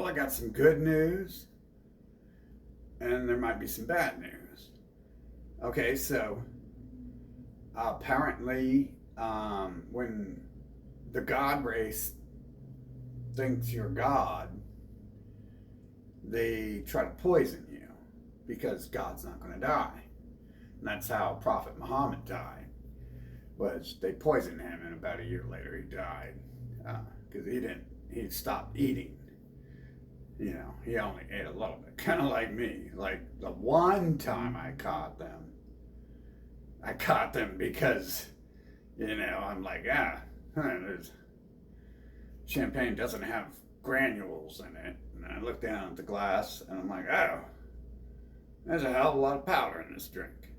Well, I got some good news, and there might be some bad news. Okay, so apparently, when the God race thinks you're God, they try to poison you because God's not going to die. And that's how Prophet Muhammad died. Was they poisoned him, and about a year later he died because he stopped eating. He only ate a little bit, kind of like me. Like the one time I caught them because, I'm like, there's champagne doesn't have granules in it. And I look down at the glass and I'm like, oh, there's a hell of a lot of powder in this drink.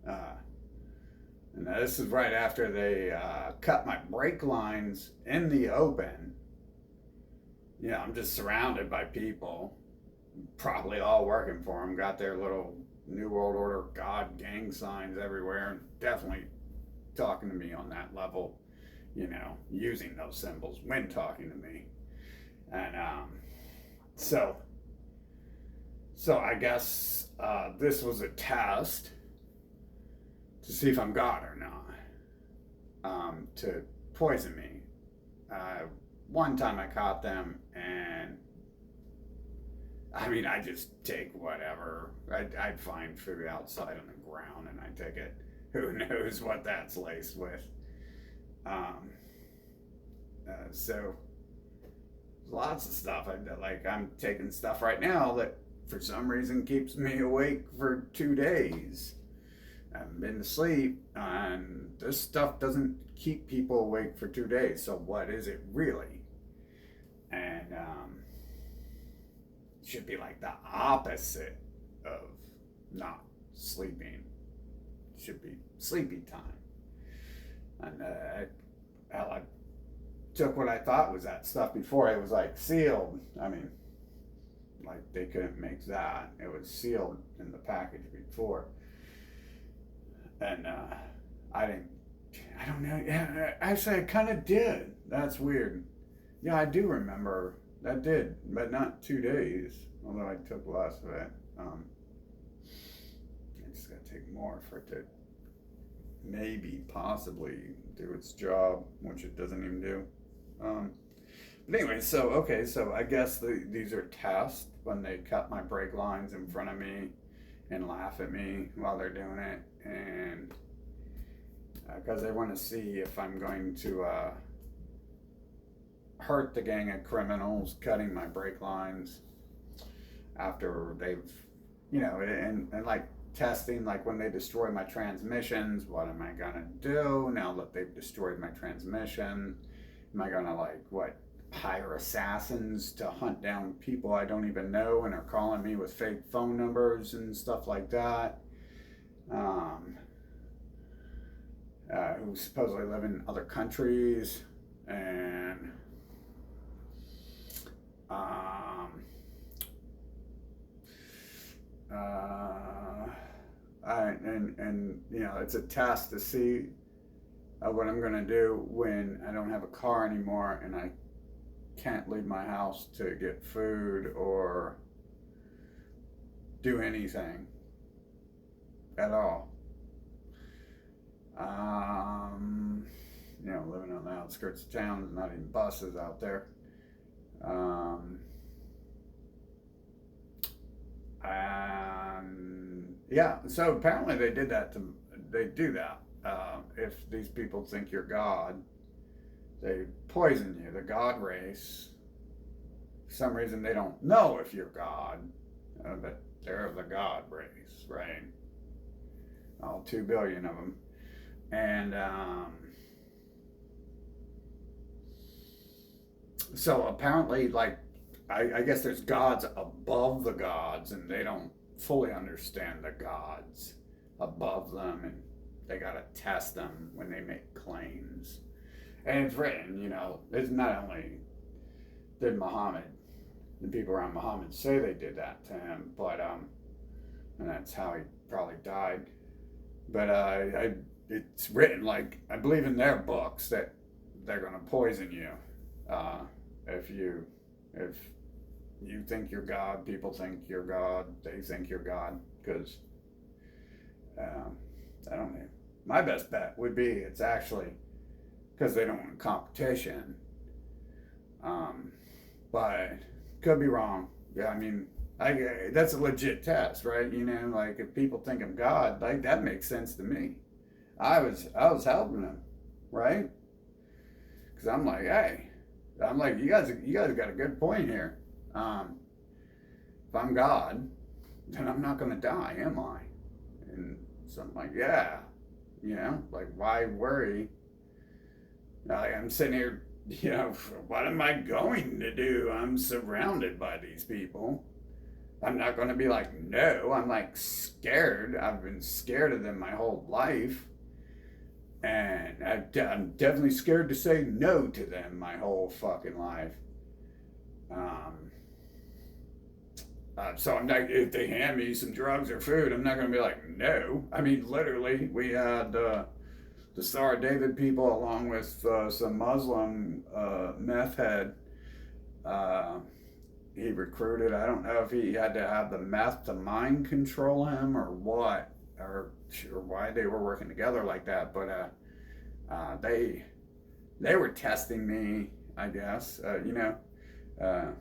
And this is right after they cut my brake lines in the open. I'm just surrounded by people, probably all working for them, got their little New World Order God gang signs everywhere, and definitely talking to me on that level, using those symbols when talking to me. And so I guess this was a test to see if I'm God or not, to poison me. One time I caught them, and I just take whatever. I'd find food outside on the ground and I take it. Who knows what that's laced with? So lots of stuff. I'm taking stuff right now that for some reason keeps me awake for 2 days. I haven't been to sleep, and this stuff doesn't keep people awake for 2 days. So what is it really? And it should be like the opposite of not sleeping. It should be sleepy time. And I took what I thought was that stuff before. It was like sealed. Like they couldn't make that. It was sealed in the package before. And I don't know. Yeah, actually, I kind of did. That's weird. Yeah, I do remember that did, but not 2 days. Although I took less of it. I just gotta take more for it to maybe, possibly do its job, which it doesn't even do. But anyway, so I guess these are tests when they cut my brake lines in front of me and laugh at me while they're doing it, and because they want to see if I'm going to hurt the gang of criminals cutting my brake lines after they've, and like testing, like when they destroy my transmissions, what am I gonna do now that they've destroyed my transmission? Am I gonna hire assassins to hunt down people I don't even know and are calling me with fake phone numbers and stuff like that? Who supposedly live in other countries, and it's a test to see what I'm gonna do when I don't have a car anymore and I can't leave my house to get food or do anything at all. Living on the outskirts of town, there's not even buses out there. And yeah, so apparently they do that. If these people think you're God, they poison you. The God race, for some reason they don't know if you're God, but they're the God race, right? All 2 billion of them. And so apparently, I guess there's gods above the gods, and they don't fully understand the gods above them, and they gotta test them when they make claims. And it's written, it's not only did Muhammad, the people around Muhammad say they did that to him, but and that's how he probably died. But it's written, I believe in their books that they're gonna poison you if You think you're God, people think you're God, they think you're God, because um, I don't know. My best bet would be it's actually because they don't want competition. Um, but could be wrong. Yeah, I mean, that's a legit test, right? You know, like if people think I'm God, like that makes sense to me. I was helping them, right? Because I'm like, hey, I'm like, you guys got a good point here. Um, if I'm God, then I'm not gonna die, am I? And so I'm like, yeah, you know, like why worry? Like I'm sitting here, you know, what am I going to do? I'm surrounded by these people. I'm not going to be like, no. I'm like scared. I've been scared of them my whole life. And I'm definitely scared to say no to them my whole fucking life. Um, so I'm not, if they hand me some drugs or food, I'm not going to be like, no. I mean, literally, we had the Star of David people along with some Muslim meth head. Uh, he recruited. I don't know if he had to have the meth to mind control him or what, or why they were working together like that. But they were testing me, I guess. You know, uh,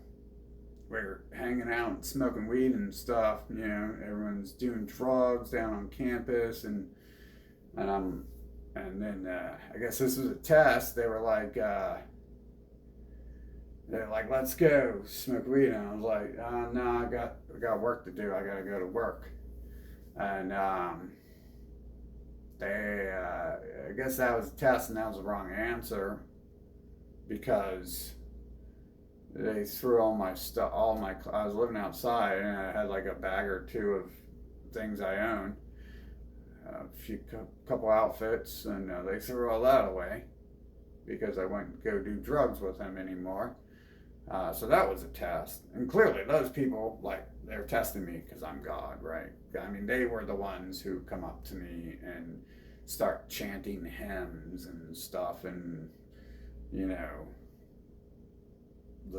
we're hanging out and smoking weed and stuff. You know, everyone's doing drugs down on campus, and I'm, and then I guess this was a test. They're like, let's go smoke weed, and I was like, no, I got work to do. I got to go to work, and I guess that was a test, and that was the wrong answer because they threw all my stuff, I was living outside, and I had like a bag or two of things I own, couple outfits, and they threw all that away because I wouldn't go do drugs with them anymore. So that was a test, and clearly those people, like, they're testing me because I'm God, right? I mean, they were the ones who come up to me and start chanting hymns and stuff, and you know,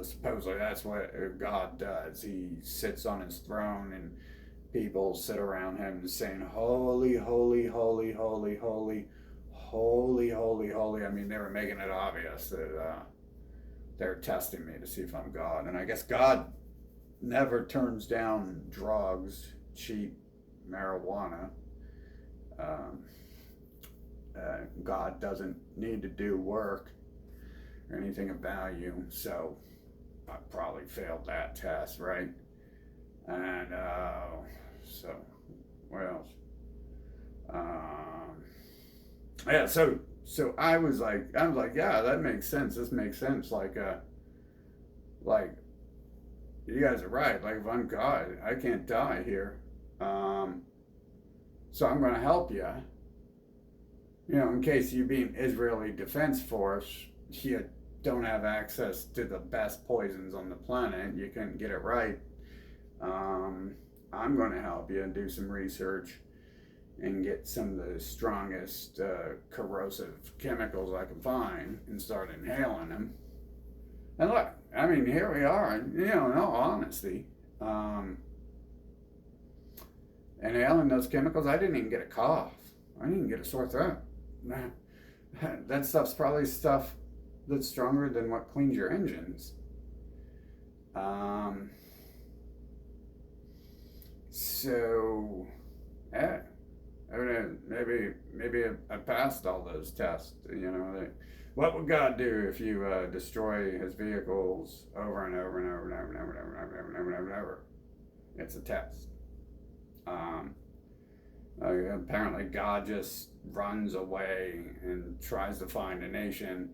supposedly that's what God does. He sits on his throne, and people sit around him saying, "Holy, holy, holy, holy, holy, holy, holy, holy." I mean, they were making it obvious that they're testing me to see if I'm God. And I guess God never turns down drugs, cheap marijuana. Um, God doesn't need to do work or anything of value, so I probably failed that test, right? And so, what else? Um, yeah, so I was like, yeah, that makes sense. This makes sense. Like you guys are right. Like if I'm God, I can't die here. Um, so I'm going to help you. You know, in case you being Israeli Defense Force, you don't have access to the best poisons on the planet. You couldn't get it right. Um, I'm going to help you and do some research and get some of the strongest corrosive chemicals I can find and start inhaling them. And look, I mean, here we are, you know, in all honesty. Inhaling those chemicals, I didn't even get a cough. I didn't even get a sore throat. That stuff's probably stuff that's stronger than what cleans your engines. Um, so, yeah. I mean, maybe I passed all those tests. You know, what would God do if you destroy His vehicles over and over and over and over and over and over and over and over and over and over? It's a test. Um, Apparently, God just runs away and tries to find a nation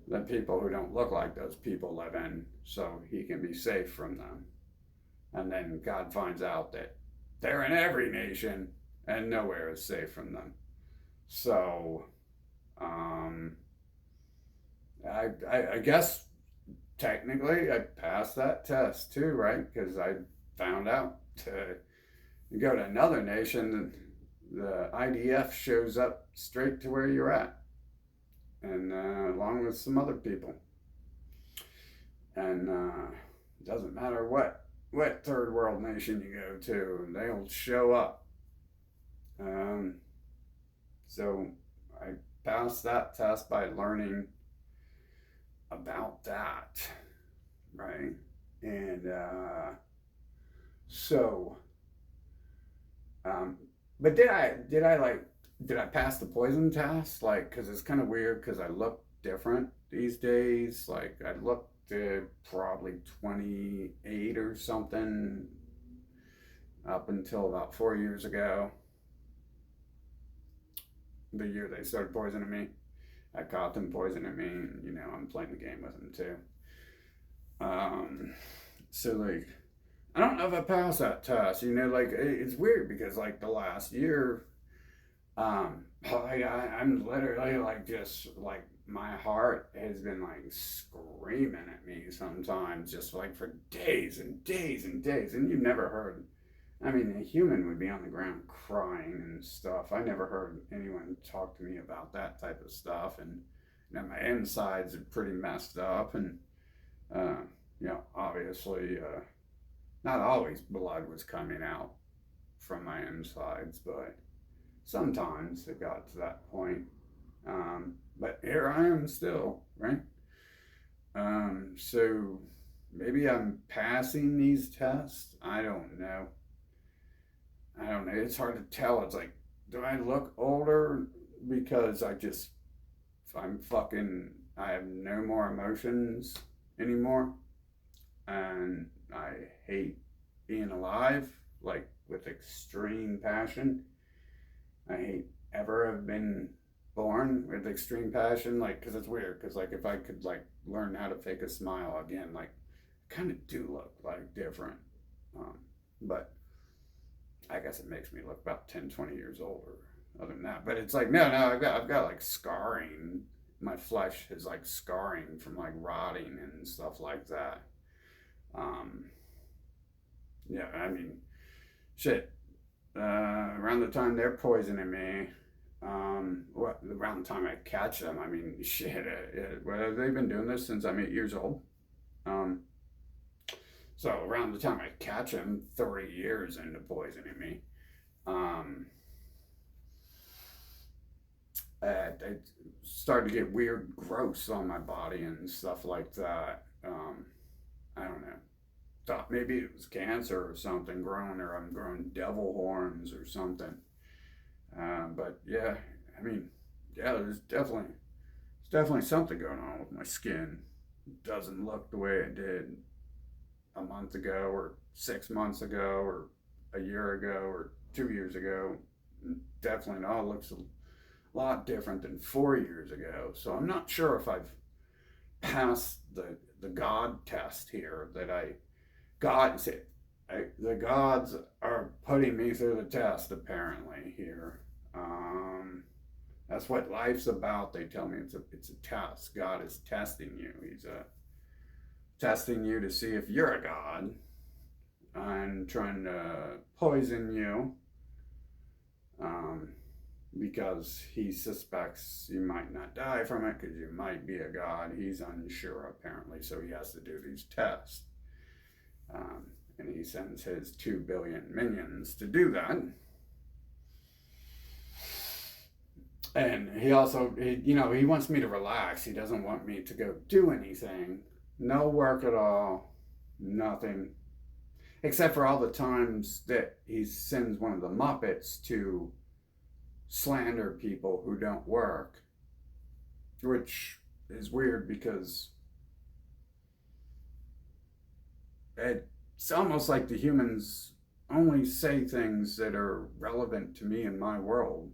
that people who don't look like those people live in, so He can be safe from them. And then God finds out that they're in every nation and nowhere is safe from them. So, um, I guess technically I passed that test too, right? Because I found out to you go to another nation, the IDF shows up straight to where you're at, and along with some other people. And It doesn't matter what third world nation you go to, they'll show up. Um, so I passed that test by learning about that, right? And so, um, but did I pass the poison test? Like, because it's kind of weird because I look different these days. Like, I looked probably 28 or something up until about 4 years ago, the year they started poisoning me. I caught them poisoning me, and I'm playing the game with them too. Um, so like, I don't know if I passed that test. Like it's weird because like the last year, I'm literally like just like my heart has been like screaming at me sometimes, just like for days and days and days, and you've never heard. I mean, a human would be on the ground crying and stuff. I never heard anyone talk to me about that type of stuff, and my insides are pretty messed up, and uh, obviously, not always blood was coming out from my insides, but sometimes it got to that point. But here I am still, right? So maybe I'm passing these tests. I don't know. I don't know. It's hard to tell. It's like, do I look older because I have no more emotions anymore, and I hate being alive, like with extreme passion. I hate ever have been born with extreme passion, like, because it's weird. Because like, if I could like learn how to fake a smile again, like, I kind of do look like different. But I guess it makes me look about 10, 20 years older. Other than that, but it's like no, I've got like scarring. My flesh is like scarring from like rotting and stuff like that. Um, yeah, I mean, shit. Around the time they're poisoning me, around the time I catch them, I mean, shit. Well, they've been doing this since I'm 8 years old. Um, so around the time I catch them, 30 years into poisoning me. Um, it started to get weird growths on my body and stuff like that. I don't know. Thought maybe it was cancer or something growing, or I'm growing devil horns or something. But yeah, I mean, yeah, there's definitely something going on with my skin. It doesn't look the way it did a month ago, or 6 months ago, or a year ago, or 2 years ago. Definitely not. It looks a lot different than 4 years ago. So I'm not sure if I've passed the God test here. That I God said the gods are putting me through the test apparently here. That's what life's about. They tell me it's a test. God is testing you. He's testing you to see if you're a god, and trying to poison you, um, because he suspects you might not die from it because you might be a god. He's unsure apparently, so he has to do these tests. And he sends his 2 billion minions to do that. And he also, he wants me to relax. He doesn't want me to go do anything. No work at all. Nothing. Except for all the times that he sends one of the Muppets to slander people who don't work. Which is weird because it's almost like the humans only say things that are relevant to me and my world.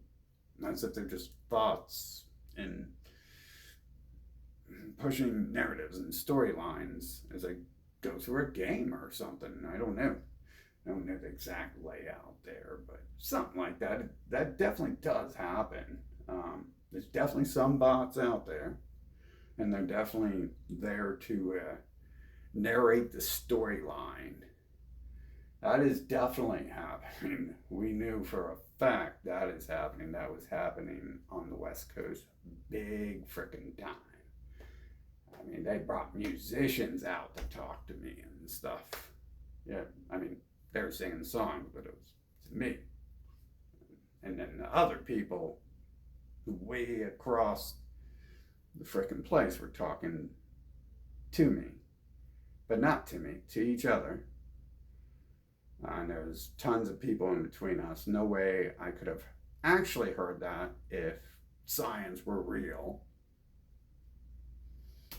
As if they're just thoughts and pushing narratives and storylines as I go through a game or something. I don't know. I don't know the exact layout there, but something like that. That definitely does happen. There's definitely some bots out there, and they're definitely there to narrate the storyline. That is definitely happening. We knew for a fact that is happening. That was happening on the West Coast big freaking time. I mean, they brought musicians out to talk to me and and stuff. Yeah, I mean, they were singing songs, but it was to me. And then the other people way across the frickin' place were talking to me, but not to me, to each other. And there was tons of people in between us. No way I could have actually heard that if science were real,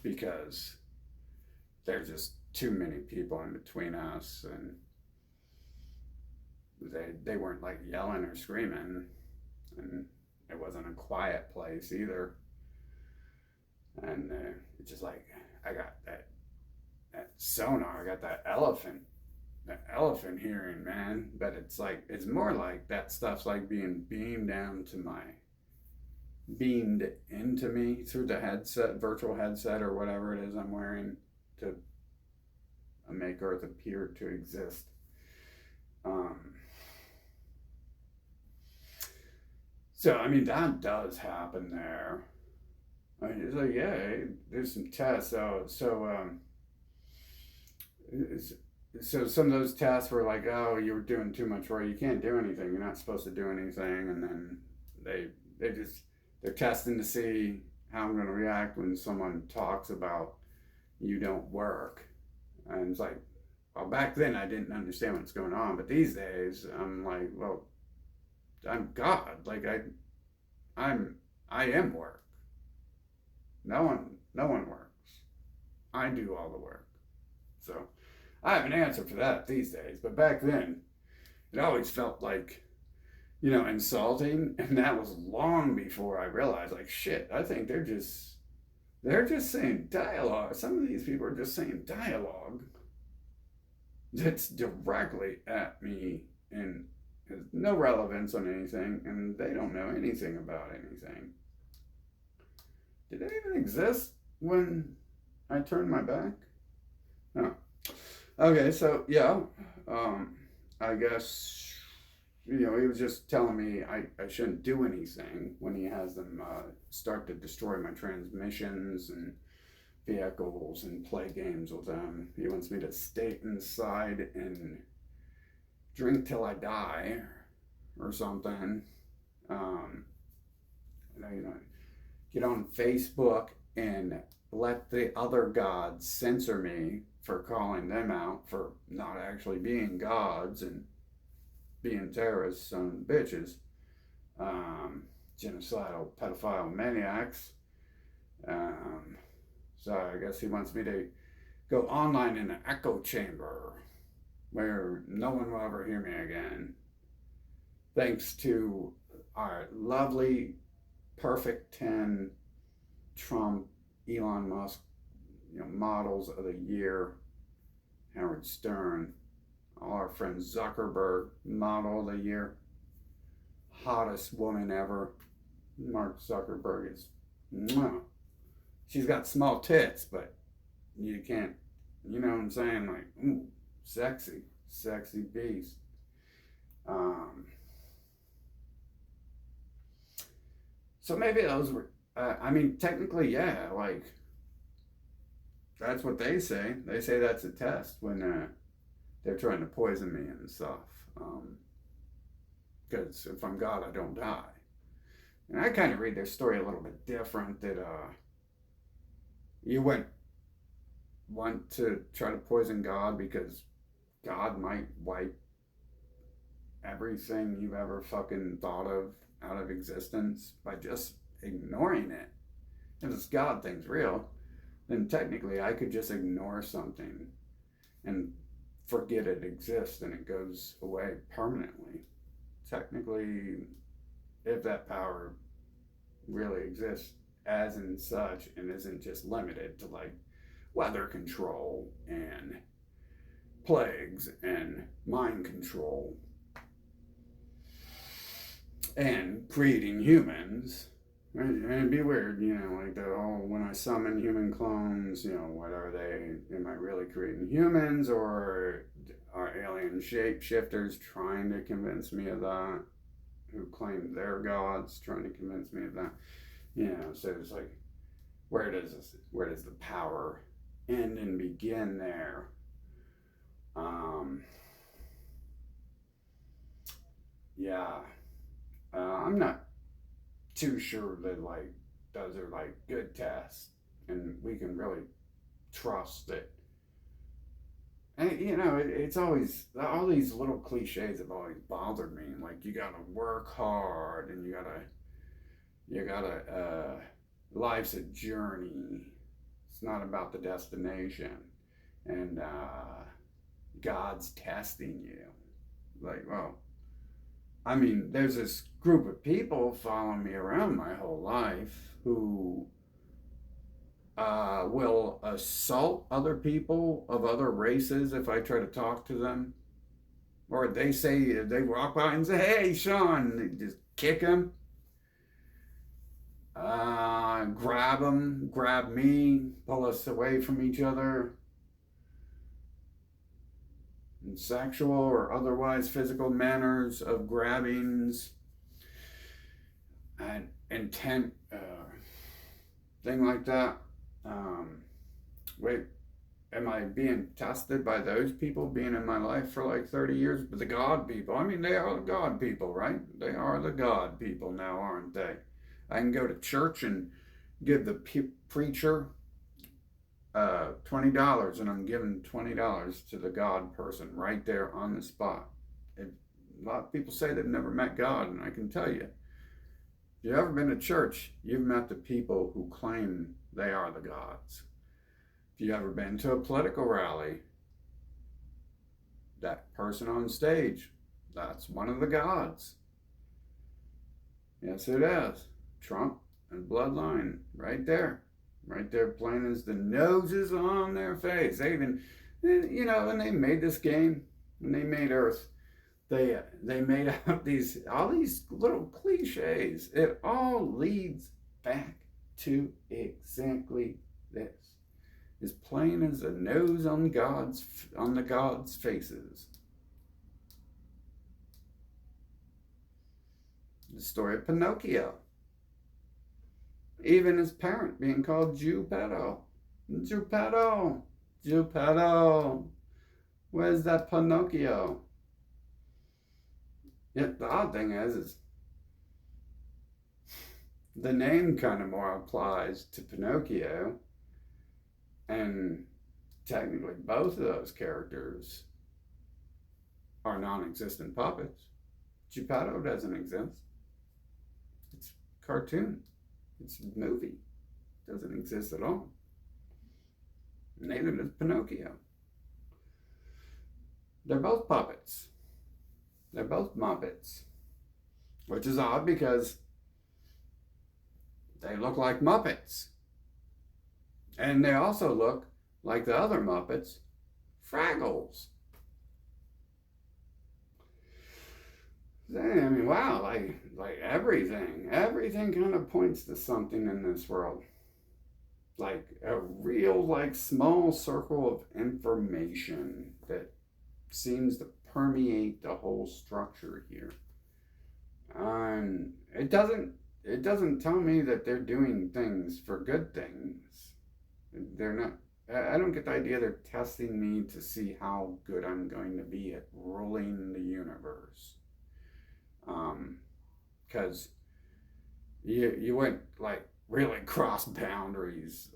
because there's just too many people in between us, and they weren't like yelling or screaming, and it wasn't a quiet place either. And it's just like I got that sonar, I got that elephant hearing, man. But it's like it's more like that stuff's like being beamed into me through the headset, virtual headset, or whatever it is I'm wearing to make Earth appear to exist. So I mean that does happen there. I mean, it's like yeah, there's some tests. So some of those tests were like, oh, you were doing too much work. You can't do anything. You're not supposed to do anything. And then they're testing to see how I'm going to react when someone talks about you don't work. And it's like, well, back then I didn't understand what's going on, but these days I'm like, well, I'm God. Like I am work. No one works. I do all the work. So I have an answer for that these days, but back then it always felt like, insulting, and that was long before I realized, like, shit, I think they're just saying dialogue. Some of these people are just saying dialogue that's directly at me and has no relevance on anything, and they don't know anything about anything. Did they even exist when I turned my back? No. Okay, so yeah, I guess, he was just telling me I shouldn't do anything when he has them start to destroy my transmissions and vehicles and play games with them. He wants me to stay inside and drink till I die or something. Get on Facebook and let the other gods censor me for calling them out for not actually being gods and being terrorists and bitches, genocidal pedophile maniacs. So I guess he wants me to go online in an echo chamber where no one will ever hear me again, thanks to our lovely perfect 10 Trump, Elon Musk, models of the year, Howard Stern, all our friend Zuckerberg, model of the year, hottest woman ever, Mark Zuckerberg is, she's got small tits, but you can't, you know what I'm saying, like, ooh, sexy beast. So maybe those were, technically, yeah, like, that's what they say. They say that's a test when they're trying to poison me and stuff. Because if I'm God, I don't die. And I kind of read their story a little bit different, that you wouldn't want to try to poison God because God might wipe everything you've ever fucking thought of out of existence by just ignoring it. If this God thing's real, then technically I could just ignore something and forget it exists and it goes away permanently. Technically, if that power really exists as in such and isn't just limited to like weather control and plagues and mind control and creating humans. And it'd be weird, like the whole, when I summon human clones, what are they? Am I really creating humans, or are alien shapeshifters trying to convince me of that? Who claim they're gods, trying to convince me of that? So it's like, where does the power end and begin there? yeah, I'm not too sure that like those are like good tests, and we can really trust that. And it's always all these little cliches have always bothered me. Like you gotta work hard, and you gotta. Life's a journey. It's not about the destination, and God's testing you. Like, well, I mean, there's this group of people following me around my whole life who will assault other people of other races if I try to talk to them. Or they say, they walk by and say, hey, Sean, they just kick him, grab him, grab me, pull us away from each other in sexual or otherwise physical manners of grabbings and intent, thing like that. Wait, am I being tested by those people being in my life for like 30 years? But the God people, I mean, they are the God people, right? They are the God people now, aren't they? I can go to church and give the preacher $20, and I'm giving $20 to the God person right there on the spot. A lot of people say they've never met God, and I can tell you, if you've ever been to church, you've met the people who claim they are the gods. If you've ever been to a political rally, that person on stage, that's one of the gods. Yes, it is. Trump and Bloodline, right there. Right there, plain as the noses on their face. They even, when they made this game, when they made Earth, they made up all these little cliches. It all leads back to exactly this. As plain as the nose on the gods' faces. The story of Pinocchio. Even his parent being called Geppetto. Geppetto, Geppetto. Where's that Pinocchio? Yet the odd thing is the name kind of more applies to Pinocchio, and technically both of those characters are non-existent puppets. Geppetto doesn't exist. It's a cartoon. It's a movie. It doesn't exist at all. Neither does Pinocchio. They're both puppets. They're both Muppets. Which is odd because they look like Muppets. And they also look like the other Muppets, Fraggles. I mean, wow, like everything kind of points to something in this world. Like a real, like, small circle of information that seems to permeate the whole structure here. And it doesn't tell me that they're doing things for good things. They're not. I don't get the idea they're testing me to see how good I'm going to be at ruling the universe. Because you went like really cross boundaries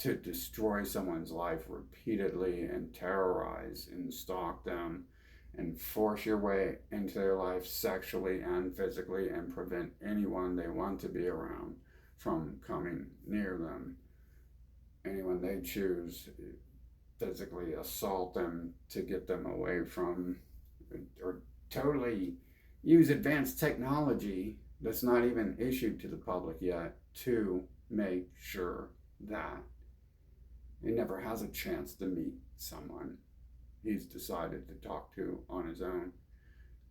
to destroy someone's life repeatedly and terrorize and stalk them and force your way into their life sexually and physically and prevent anyone they want to be around from coming near them. Anyone they choose, physically assault them to get them away from, or totally use advanced technology that's not even issued to the public yet to make sure that he never has a chance to meet someone he's decided to talk to on his own.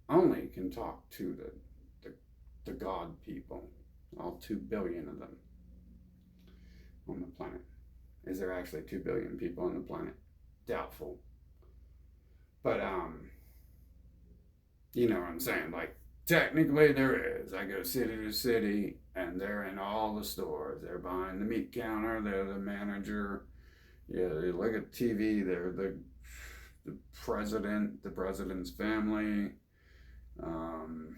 Only can talk to the God people, all 2 billion of them on the planet. Is there actually 2 billion people on the planet? Doubtful. But you know what I'm saying? Like, technically there is. I go city to city, and they're in all the stores. They're behind the meat counter. They're the manager. Yeah, they look at TV. They're the president, the president's family. Um,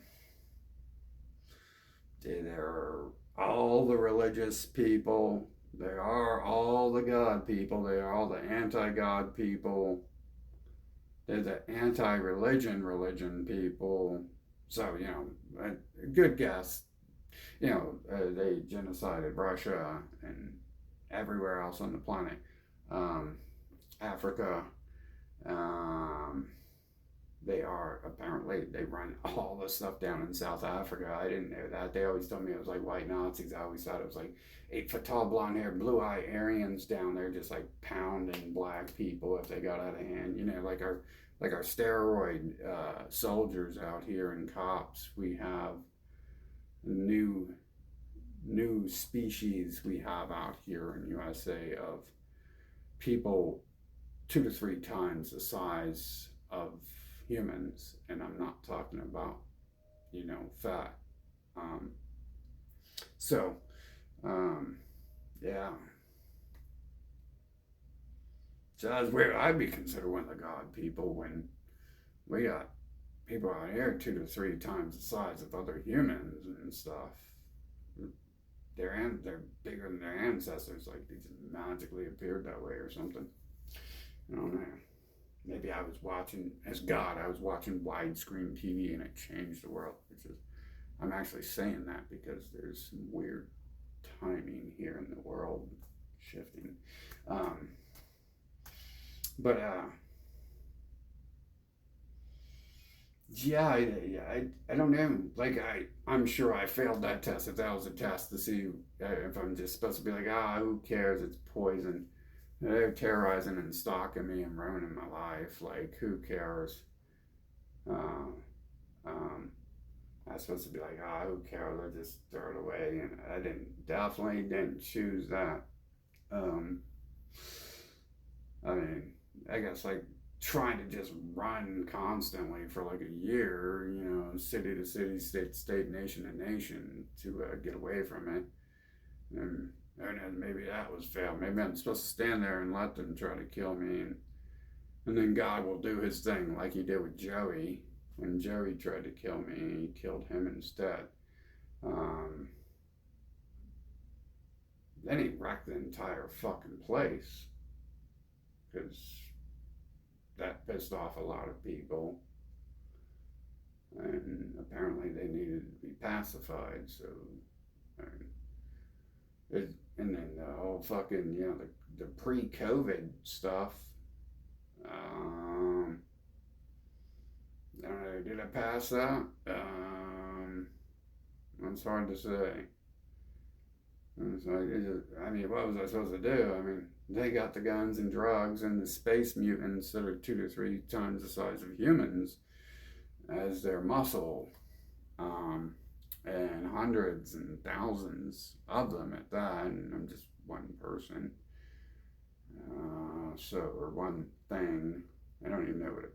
they're all the religious people. They are all the God people. They are all the anti-God people. They're the anti-religion people. So, a good guess. They genocided Russia and everywhere else on the planet. Um, Africa. Um, they run all the stuff down in South Africa. I didn't know that. They always told me it was like white Nazis. I always thought it was like 8 foot tall, blonde haired, blue eye Aryans down there just like pounding black people if they got out of hand. Like our steroid soldiers out here and cops. We have new species we have out here in USA of people 2 to 3 times the size of humans, and I'm not talking about fat. Um, so yeah, so that's weird. I'd be considered one of the God people when we got people out here 2 to 3 times the size of other humans and stuff. They're bigger than their ancestors, like they just magically appeared that way or something. I don't know. Maybe I was watching, as God, I was watching widescreen TV and it changed the world. I'm actually saying that because there's some weird timing here in the world shifting. But yeah, I don't know. Like I'm sure I failed that test. If that was a test to see if I'm just supposed to be like, who cares? It's poison. They're terrorizing and stalking me and ruining my life. Like, who cares? Uh, um, I was supposed to be like, who cares? I just throw it away. And I definitely didn't choose that. I mean, I guess like trying to just run constantly for like a year, city to city, state to state, nation to nation to get away from it. And maybe that was fail. Maybe I'm supposed to stand there and let them try to kill me, and then God will do his thing like he did with Joey. When Joey tried to kill me, he killed him instead. Then he wrecked the entire fucking place because that pissed off a lot of people. And apparently they needed to be pacified, so and then the whole fucking the pre-COVID stuff. I don't know. Did I pass that? It's hard to say. What was I supposed to do? I mean, they got the guns and drugs and the space mutants that are 2 to 3 times the size of humans as their muscle. And hundreds and thousands of them at that, and I'm just one person. Or one thing. I don't even know what it.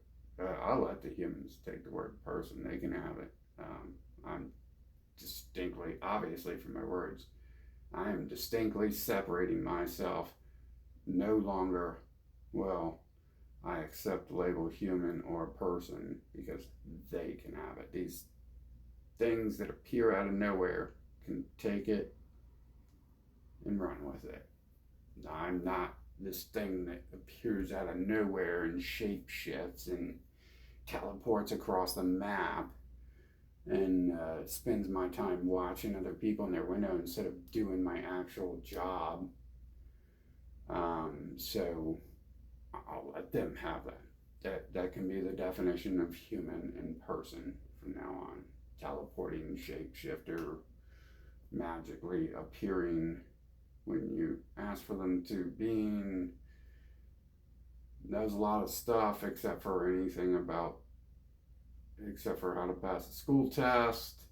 I'll let the humans take the word person. They can have it. I'm distinctly, obviously from my words, I am distinctly separating myself. No longer, I accept the label human or person because they can have it. These things that appear out of nowhere can take it and run with it. I'm not this thing that appears out of nowhere and shape shifts and teleports across the map and spends my time watching other people in their window instead of doing my actual job. So I'll let them have that. That can be the definition of human and person from now on. Teleporting shapeshifter, magically appearing when you ask for them to being. Knows a lot of stuff except for how to pass a school test.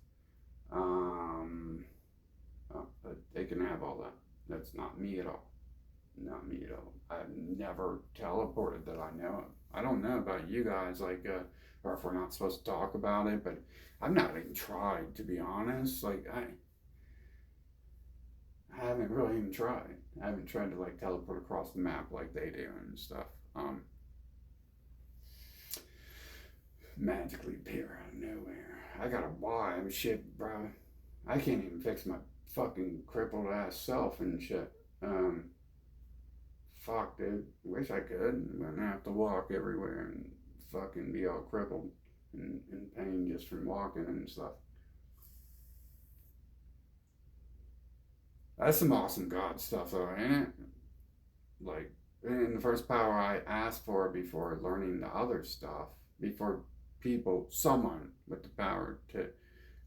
But they can have all that. That's not me at all. Not me at all. I've never teleported that I know of. I don't know about you guys, or if we're not supposed to talk about it, but I've not even tried, to be honest. I haven't really even tried. I haven't tried to teleport across the map like they do and stuff. magically appear out of nowhere. I gotta buy him shit, bro. I can't even fix my fucking crippled ass self and shit. Um, Fuck, dude. Wish I could. I'm gonna have to walk everywhere and fucking be all crippled and in pain just from walking and stuff. That's some awesome God stuff, though, ain't it? Like, in the first power I asked for before learning the other stuff, before someone with the power to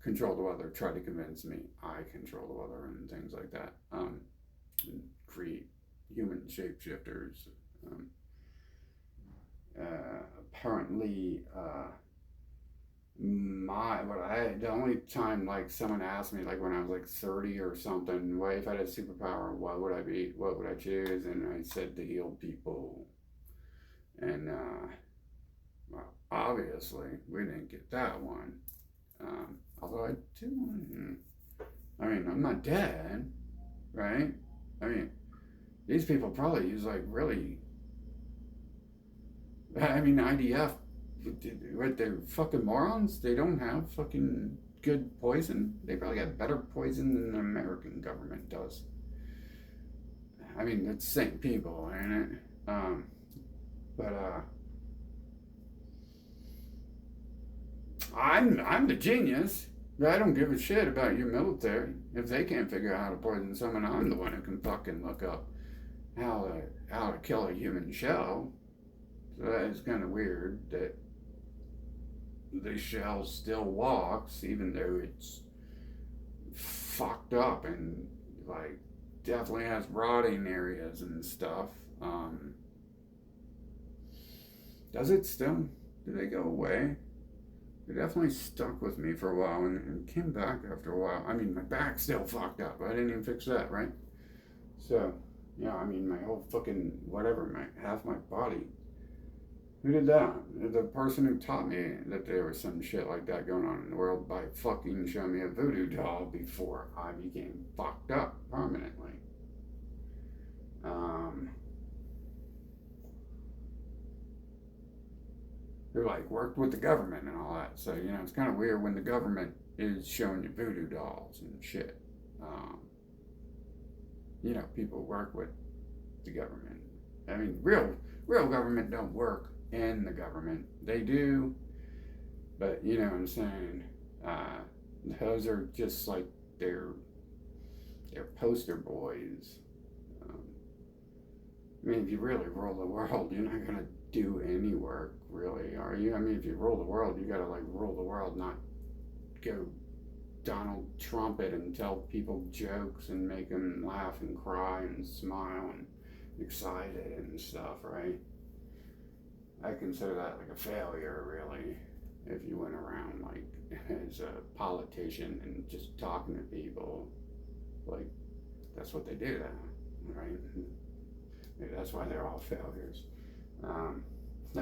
control the weather tried to convince me I control the weather and things like that. And create human shapeshifters. Um, Apparently, the only time like someone asked me like when I was like 30 or something, well, if I had a superpower, what would I choose? And I said to heal people. And well, obviously we didn't get that one. Although I do want, I mean, I'm not dead, right? I mean, these people probably use like really, I mean, IDF, what, they're fucking morons? They don't have fucking good poison? They probably got better poison than the American government does. I mean, it's the same people, ain't it? But I'm the genius. I don't give a shit about your military. If they can't figure out how to poison someone, I'm the one who can fucking look up how to kill a human shell. So it's kind of weird that the shell still walks, even though it's fucked up and like definitely has rotting areas and stuff. Does it still? Do they go away? They definitely stuck with me for a while and came back after a while. I mean, my back's still fucked up. I didn't even fix that, right? So, yeah, I mean, my whole fucking whatever, half my body. Who did that? The person who taught me that there was some shit like that going on in the world by fucking showing me a voodoo doll before I became fucked up permanently. Who like worked with the government and all that. So, you know, it's kind of weird when the government is showing you voodoo dolls and shit. You know, people work with the government. I mean, real government don't work in the government. They do, but you know what I'm saying. Those are just like they're poster boys. Um, I mean, if you really rule the world, you're not gonna do any work, really, are you? I mean, if you rule the world, you gotta like rule the world, not go Donald Trump it and tell people jokes and make them laugh and cry and smile and excited and stuff, right? I consider that like a failure, really, if you went around like as a politician and just talking to people, like that's what they do now, right? Maybe that's why they're all failures.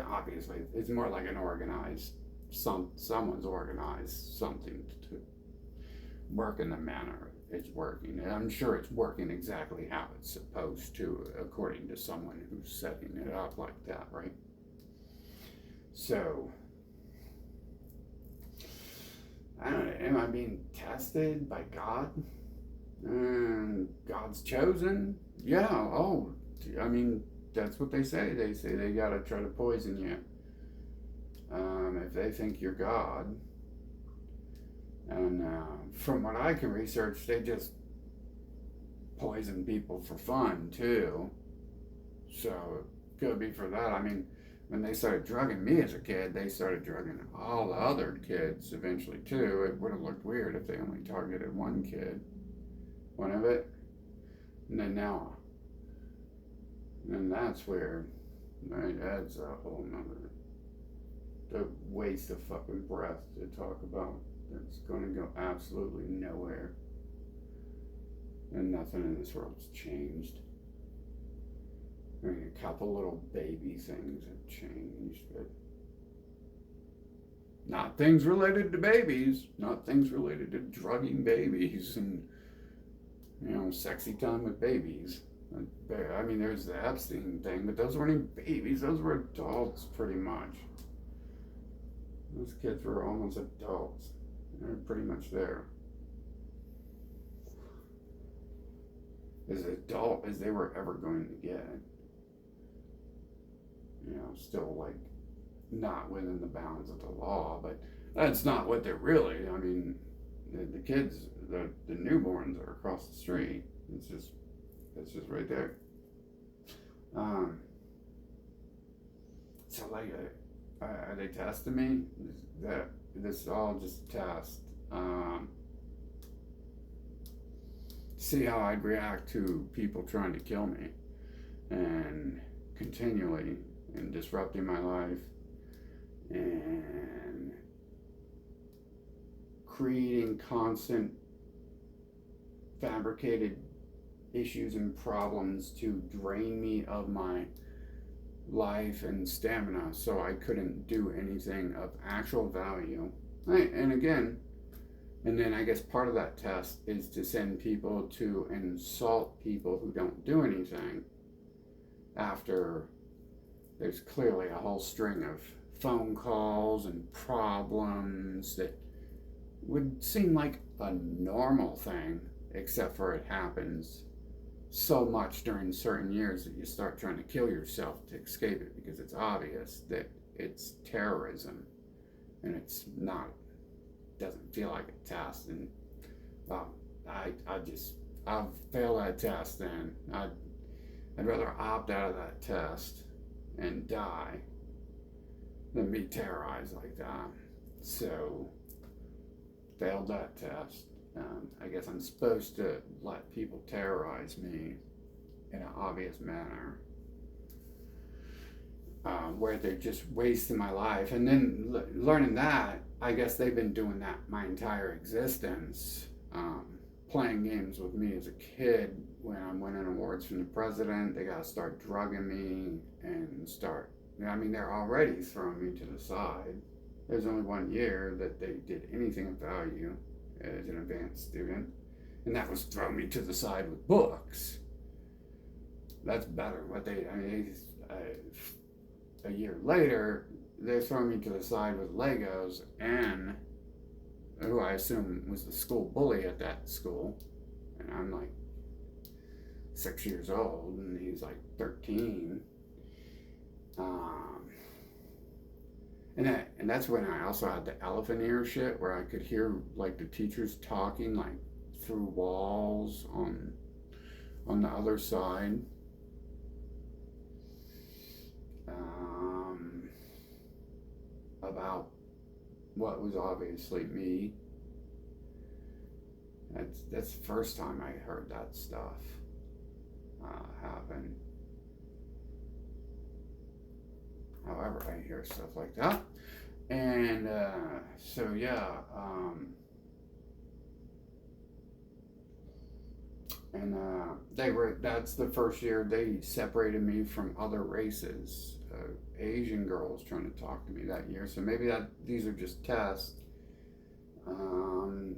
Obviously, it's more like an organized, someone's organized something to work in the manner it's working. And I'm sure it's working exactly how it's supposed to, according to someone who's setting it up like that, right? So, I don't know, am I being tested by God? God's chosen? Yeah, oh, I mean, that's what they say. They say they gotta try to poison you. If they think you're God. And from what I can research, they just poison people for fun, too. So, it could be for that. I mean, when they started drugging me as a kid, they started drugging all the other kids eventually, too. It would have looked weird if they only targeted one kid. One of it. And then now, and that's weird. Right, that's a whole nother the waste of fucking breath to talk about. That's going to go absolutely nowhere. And nothing in this world's changed. I mean, a couple little baby things have changed, but not things related to babies, not things related to drugging babies and, you know, sexy time with babies. I mean, there's the Epstein thing, but those weren't even babies, those were adults pretty much. Those kids were almost adults. They're pretty much there. As adult as they were ever going to get. Still like not within the bounds of the law, but that's not what they're really. I mean, the kids, the newborns are across the street. It's just right there. So like, are they testing me? This is all just a test. See how I'd react to people trying to kill me, and continually, and disrupting my life, and creating constant fabricated issues and problems to drain me of my life and stamina, so I couldn't do anything of actual value. And again, and then I guess part of that test is to send people to insult people who don't do anything after there's clearly a whole string of phone calls and problems that would seem like a normal thing, except for it happens so much during certain years that you start trying to kill yourself to escape it, because it's obvious that it's terrorism and it's not, doesn't feel like a test. And I'll fail that test. Then I'd rather opt out of that test and die than be terrorized like that. So failed that test. I guess I'm supposed to let people terrorize me in an obvious manner, where they're just wasting my life. And then learning that, I guess they've been doing that my entire existence, playing games with me as a kid. When I'm winning awards from the president, they gotta start drugging me and they're already throwing me to the side. There's only 1 year that they did anything of value as an advanced student, and that was throw me to the side with books. That's better. A year later, they're throwing me to the side with Legos, and who I assume was the school bully at that school, and I'm like 6 years old, and he's like 13. And that's when I also had the elephant ear shit, where I could hear like the teachers talking like through walls on the other side. About what was obviously me. That's the first time I heard that stuff happen. However, I hear stuff like that. And so yeah, that's the first year they separated me from other races. Asian girls trying to talk to me that year. So maybe these are just tests to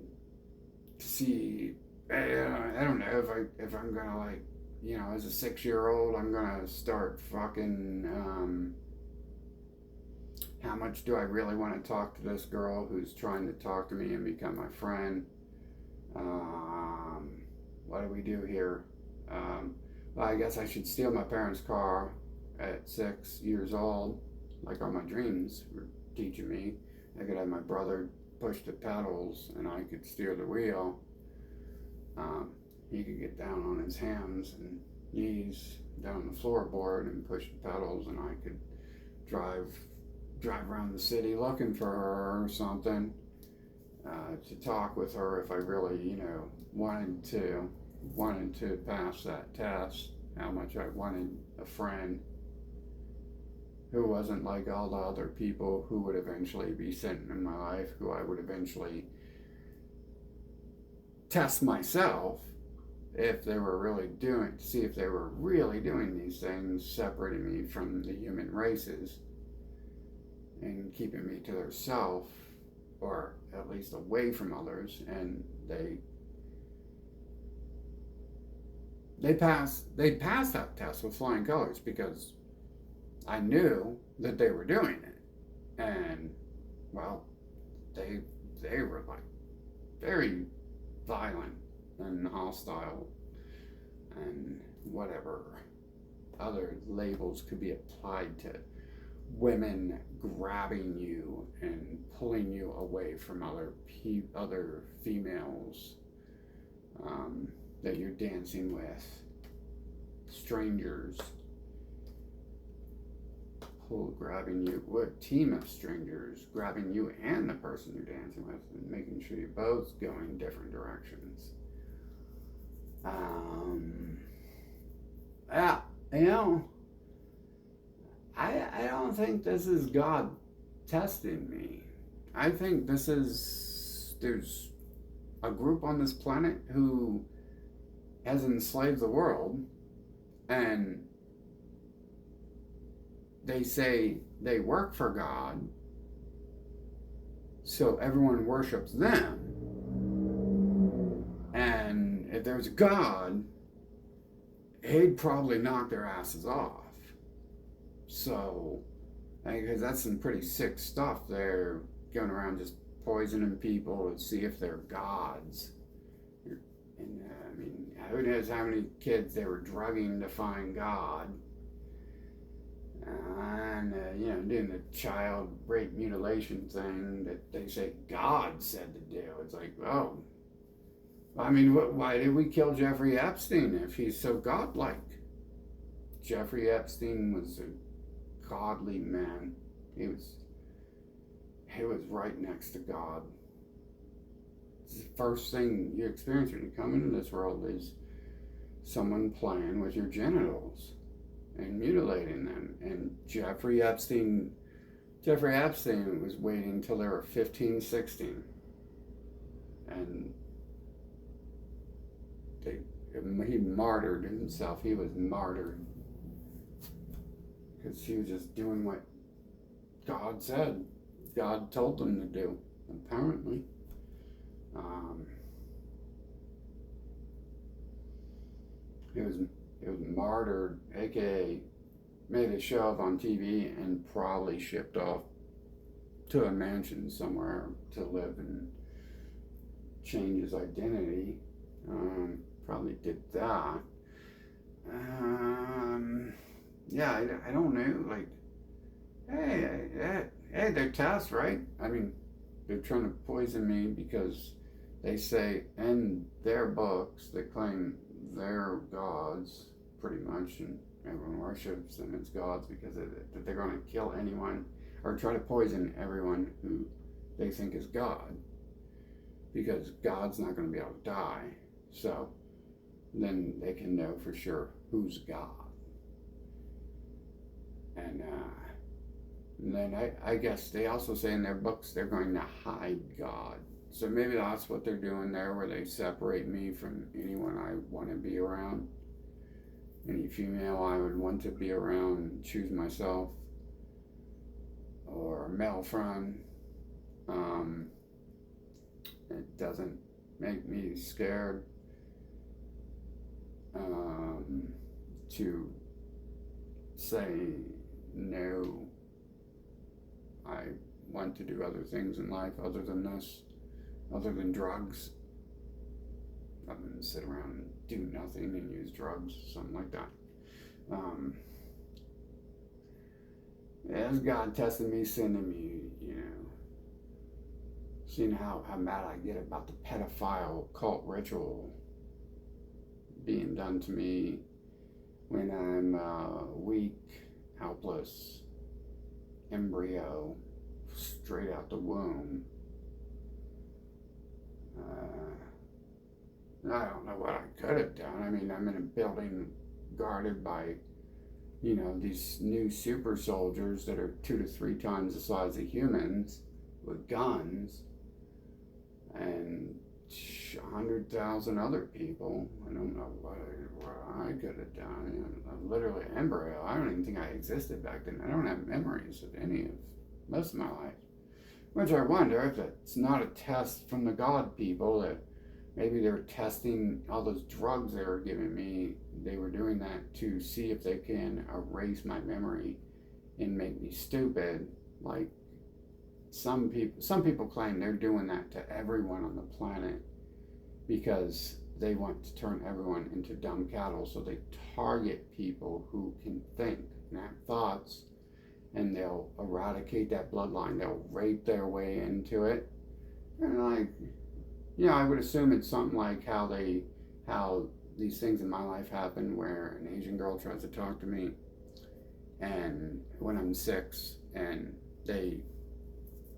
see. I don't know if I'm gonna, like, as a 6-year-old, I'm gonna start fucking. How much do I really want to talk to this girl who's trying to talk to me and become my friend? What do we do here? Well, I guess I should steal my parents' car at 6 years old, like all my dreams were teaching me. I could have my brother push the pedals and I could steer the wheel. He could get down on his hands and knees down the floorboard and push the pedals, and I could drive around the city looking for her or something, to talk with her if I really, wanted to pass that test. How much I wanted a friend who wasn't like all the other people who would eventually be sent in my life, who I would eventually test myself if they were really to see if they were really doing these things, separating me from the human races and keeping me to themselves, or at least away from others. And they passed that test with flying colors, because I knew that they were doing it. And well, they were like very violent and hostile, and whatever other labels could be applied to women grabbing you and pulling you away from other females that you're dancing with, strangers grabbing you, what team of strangers grabbing you and the person you're dancing with, and making sure you're both going different directions. Yeah, I don't think this is God testing me. I think there's a group on this planet who has enslaved the world, and they say they work for God, so everyone worships them. And if there's a God, he'd probably knock their asses off. So, because that's some pretty sick stuff. They're going around just poisoning people to see if they're gods. And I mean, who knows how many kids they were drugging to find God. And, doing the child rape mutilation thing that they say God said to do. It's like, oh, I mean, why did we kill Jeffrey Epstein if he's so godlike? Jeffrey Epstein was a godly man. He was right next to God. It's the first thing you experience when you come into this world is someone playing with your genitals and mutilating them. And Jeffrey Epstein was waiting until they were 15, 16. And he martyred himself. He was martyred because he was just doing what God said. God told them to do, apparently. He was martyred, aka made a show up on TV and probably shipped off to a mansion somewhere to live and change his identity. Probably did that. Yeah, I don't know. Like, hey, they're tests, right? I mean, they're trying to poison me because they say in their books, they claim they're gods, pretty much, and everyone worships them as gods because they're going to kill anyone or try to poison everyone who they think is God, because God's not going to be able to die. So then they can know for sure who's God. And then I guess they also say in their books they're going to hide God. So maybe that's what they're doing there, where they separate me from anyone I want to be around. Any female I would want to be around, choose myself, or a male friend. It doesn't make me scared to say no. I want to do other things in life other than this, other than drugs. Other than sit around and do nothing and use drugs, something like that. As God testing me, sending me, seeing how mad I get about the pedophile cult ritual being done to me when I'm weak, helpless embryo straight out the womb. I don't know what I could have done. I mean, I'm in a building guarded by, these new super soldiers that are 2 to 3 times the size of humans with guns, and 100,000 other people. I don't know what I could have done. I'm literally an embryo. I don't even think I existed back then. I don't have memories of most of my life. Which I wonder if it's not a test from the God people, that maybe they were testing all those drugs they were giving me. They were doing that to see if they can erase my memory and make me stupid, like some people claim they're doing that to everyone on the planet because they want to turn everyone into dumb cattle. So they target people who can think and have thoughts, and they'll eradicate that bloodline. They'll rape their way into it. And like, I would assume it's something like how these things in my life happen, where an Asian girl tries to talk to me, and when I'm 6, and they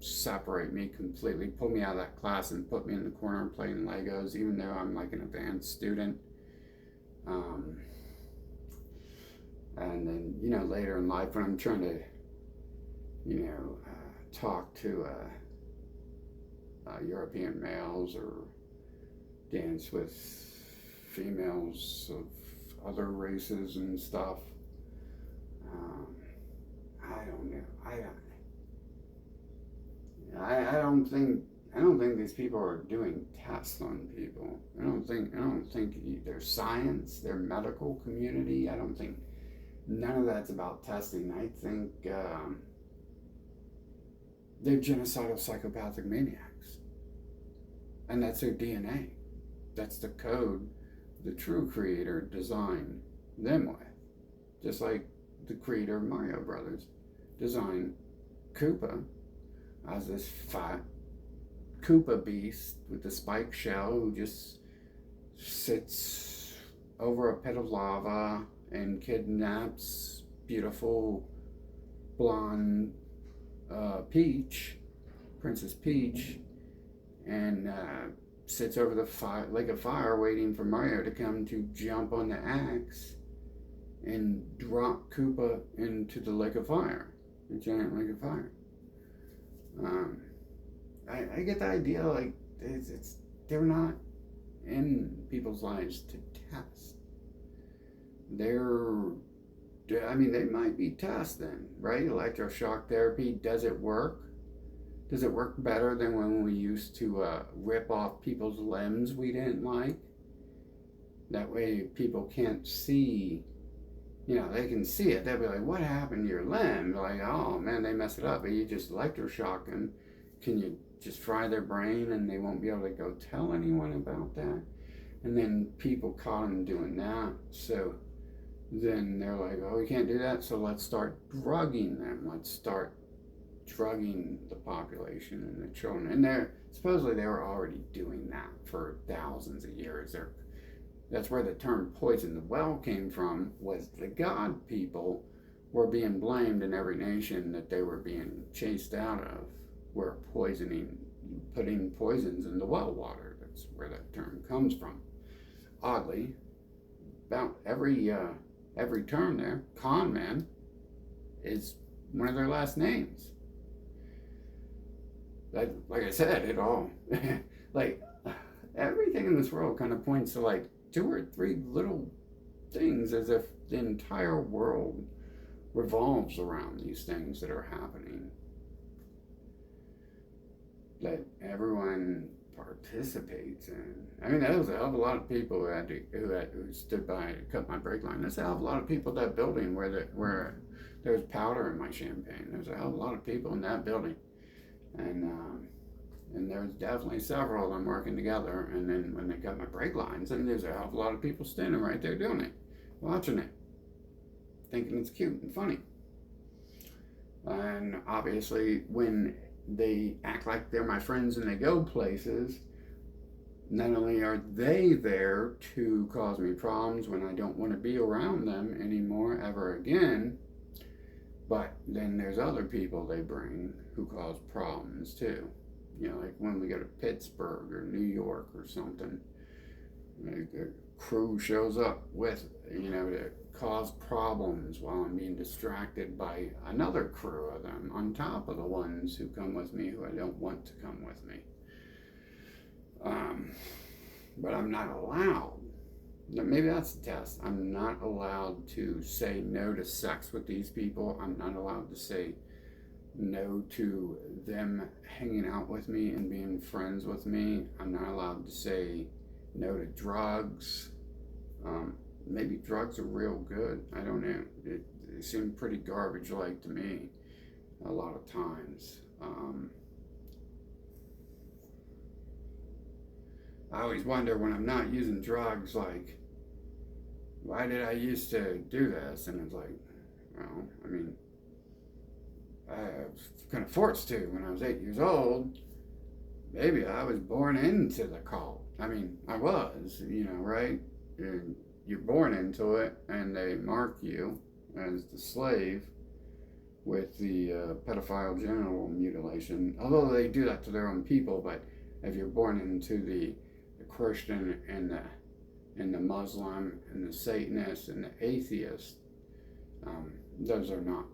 separate me completely, pull me out of that class and put me in the corner playing Legos, even though I'm like an advanced student. Um, and then, later in life when I'm trying to, talk to European males or dance with females of other races and stuff, I don't know. I don't think these people are doing tests on people. I don't think their science, their medical community. I don't think none of that's about testing. I think they're genocidal psychopathic maniacs, and that's their DNA. That's the code the true creator designed them with, just like the creator of Mario Brothers designed Koopa as this fat Koopa beast with the spiked shell who just sits over a pit of lava and kidnaps beautiful blonde Princess Peach, and sits over the lake of fire waiting for Mario to come to jump on the axe and drop Koopa into the lake of fire, the giant lake of fire. I get the idea, like, they're not in people's lives to test. They might be testing, right? Electroshock therapy, does it work? Does it work better than when we used to rip off people's limbs we didn't like? That way people can't see, they can see it. They'll be like, what happened to your limb? They're like, oh man, they messed it up. But you just electroshock them. Can you just fry their brain and they won't be able to go tell anyone about that? And then people caught them doing that. So then they're like, oh, we can't do that. So let's start drugging them. Let's start drugging the population and the children. And supposedly they were already doing that for thousands of years. That's where the term poison the well came from, was the god people were being blamed in every nation that they were being chased out of, were putting poisons in the well water. That's where that term comes from. Oddly, about every term there, con man is one of their last names. Like I said, it all, like, everything in this world kind of points to like 2 or 3 little things, as if the entire world revolves around these things that are happening, that everyone participates in. There was a hell of a lot of people who stood by to cut my brake line. There's a hell of a lot of people in that building where there was powder in my champagne. There's a hell of a lot of people in that building, and there's definitely several of them working together. And then when they cut my brake lines, there's a hell of a lot of people standing right there doing it, watching it, thinking it's cute and funny. And obviously, when they act like they're my friends and they go places, not only are they there to cause me problems when I don't want to be around them anymore ever again, but then there's other people they bring who cause problems too. Like when we go to Pittsburgh or New York or something, the crew shows up with, to cause problems while I'm being distracted by another crew of them on top of the ones who come with me who I don't want to come with me. But I'm not allowed. Maybe that's the test. I'm not allowed to say no to sex with these people. I'm not allowed to say no to them hanging out with me and being friends with me. I'm not allowed to say no to drugs. Maybe drugs are real good. I don't know. They seem pretty garbage-like to me a lot of times. I always wonder when I'm not using drugs, like, why did I used to do this? And it's like, well, I mean, I was kind of forced to when I was 8 years old. Maybe I was born into the cult. I mean, I was, right? And you're born into it, and they mark you as the slave with the pedophile genital mutilation. Although they do that to their own people, but if you're born into the Christian and the Muslim and the Satanist and the atheist, those are not,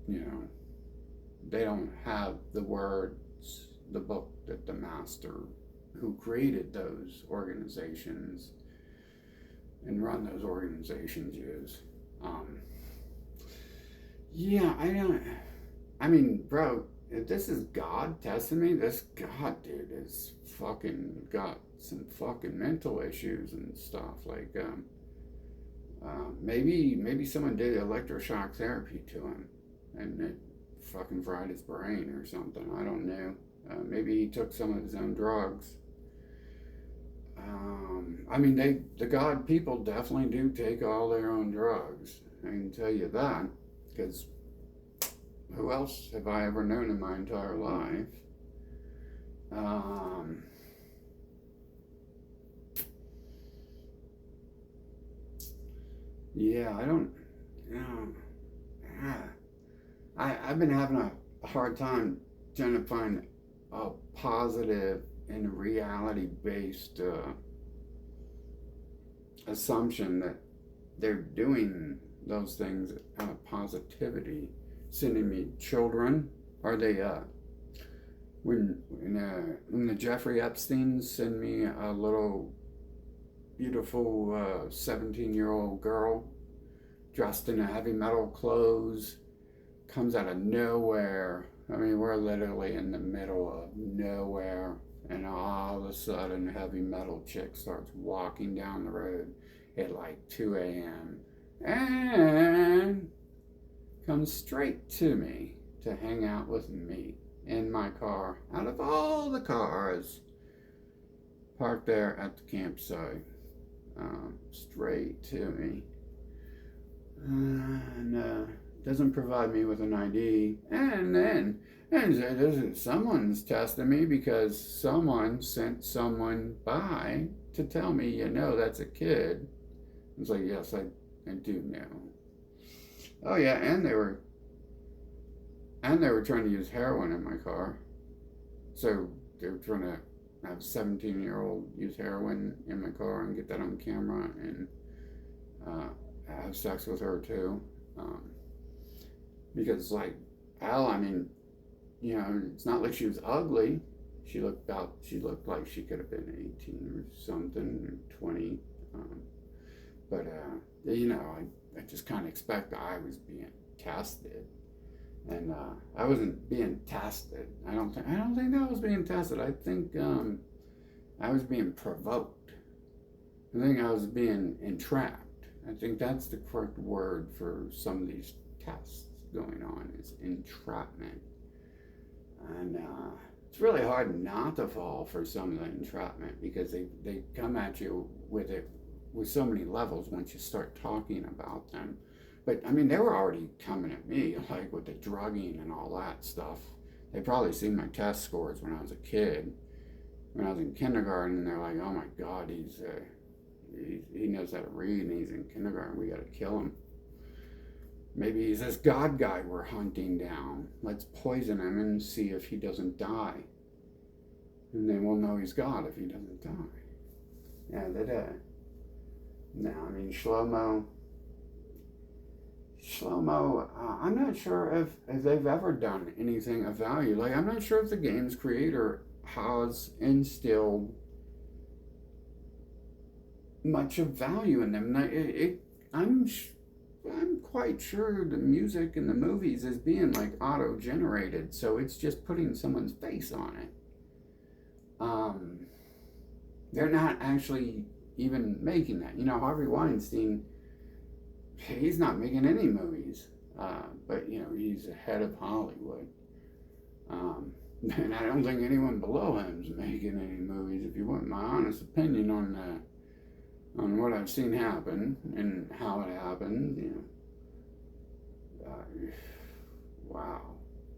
they don't have the words, the book that the master who created those organizations and run those organizations use. Yeah, I mean, bro, if this is God testing me, this God dude is fucking got some fucking mental issues and stuff. Like, maybe someone did electroshock therapy to him and it fucking fried his brain or something. I don't know. Maybe he took some of his own drugs. I mean, the God people definitely do take all their own drugs. I can tell you that, because who else have I ever known in my entire life? Yeah, I don't, you know, I've been having a hard time trying to find a positive and reality-based assumption that they're doing those things out of positivity. Sending me children, are they when the Jeffrey Epsteins send me a little beautiful 17-year-old girl dressed in a heavy metal clothes, comes out of nowhere. I mean, we're literally in the middle of nowhere, and all of a sudden, heavy metal chick starts walking down the road at like 2 a.m. and comes straight to me to hang out with me in my car, out of all the cars parked there at the campsite, straight to me. And doesn't provide me with an ID, and someone's testing me because someone sent someone by to tell me, that's a kid. It's like, yes, I do know. Oh yeah, and they were trying to use heroin in my car. So they were trying to have a 17-year-old use heroin in my car and get that on camera and have sex with her too. Because like, hell, I mean, it's not like she was ugly. She looked like she could have been 18 or something, or 20. But I just kind of expect I was being tested, and I wasn't being tested. I don't think I was being tested. I think I was being provoked. I think I was being entrapped. I think that's the correct word for some of these tests going on, is entrapment. And it's really hard not to fall for some of the entrapment, because they come at you with it with so many levels once you start talking about them. But I mean, they were already coming at me, like with the drugging and all that stuff. They probably seen my test scores when I was a kid. When I was in kindergarten, they're like, oh my God, he knows how to read and he's in kindergarten, we gotta kill him. Maybe he's this God guy we're hunting down. Let's poison him and see if he doesn't die. And then we'll know he's God if he doesn't die. Yeah, no, I mean, Shlomo, I'm not sure if they've ever done anything of value. Like, I'm not sure if the game's creator has instilled much of value in them. I'm quite sure the music in the movies is being like auto-generated, so it's just putting someone's face on it. They're not actually even making that. Harvey Weinstein, he's not making any movies, but he's the head of Hollywood. And I don't think anyone below him is making any movies. If you want my honest opinion on what I've seen happen and how it happened, wow.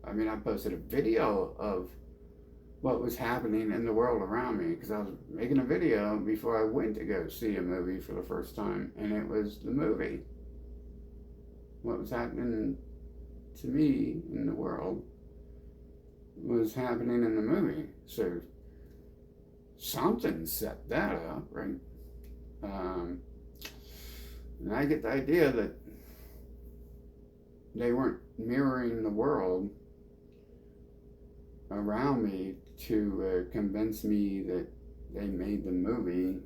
I mean, I posted a video of what was happening in the world around me because I was making a video before I went to go see a movie for the first time, and it was the movie. What was happening to me in the world was happening in the movie. So something set that up, right? And I get the idea that they weren't mirroring the world around me to convince me that they made the movie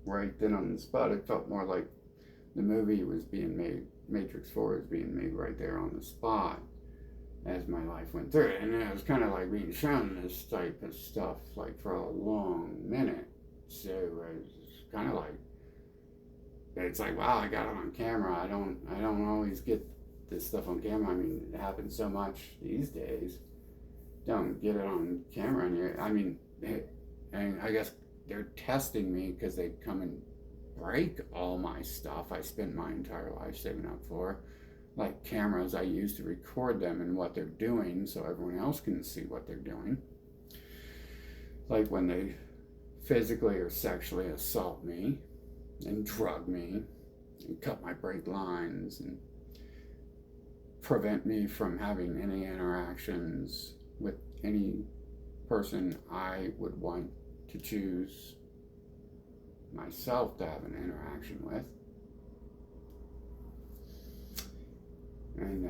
right then on the spot. It felt more like the movie was being made, Matrix 4 was being made right there on the spot as my life went through it. And it was kind of like being shown this type of stuff like for a long minute. So it's kind of like, it's like, wow, I got it on camera. I don't always get this stuff on camera. I mean, it happens so much these days. Don't get it on camera. And I guess they're testing me because they come and break all my stuff I spent my entire life saving up for. Like cameras I use to record them and what they're doing so everyone else can see what they're doing. Like when they physically or sexually assault me and drug me and cut my brake lines and prevent me from having any interactions with any person I would want to choose myself to have an interaction with. And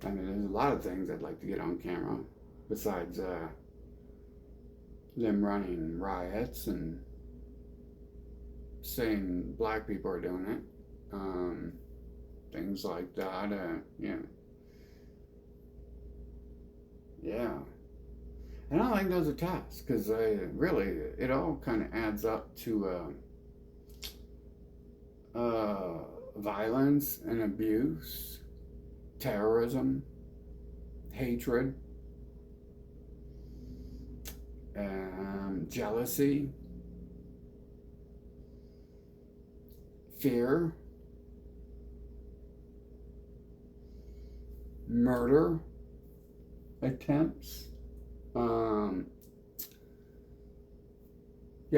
there's a lot of things I'd like to get on camera besides them running riots and saying black people are doing it. Things like that, yeah. And I think those are tasks because really it all kind of adds up to violence and abuse, terrorism, hatred, jealousy, fear, murder attempts. Yeah,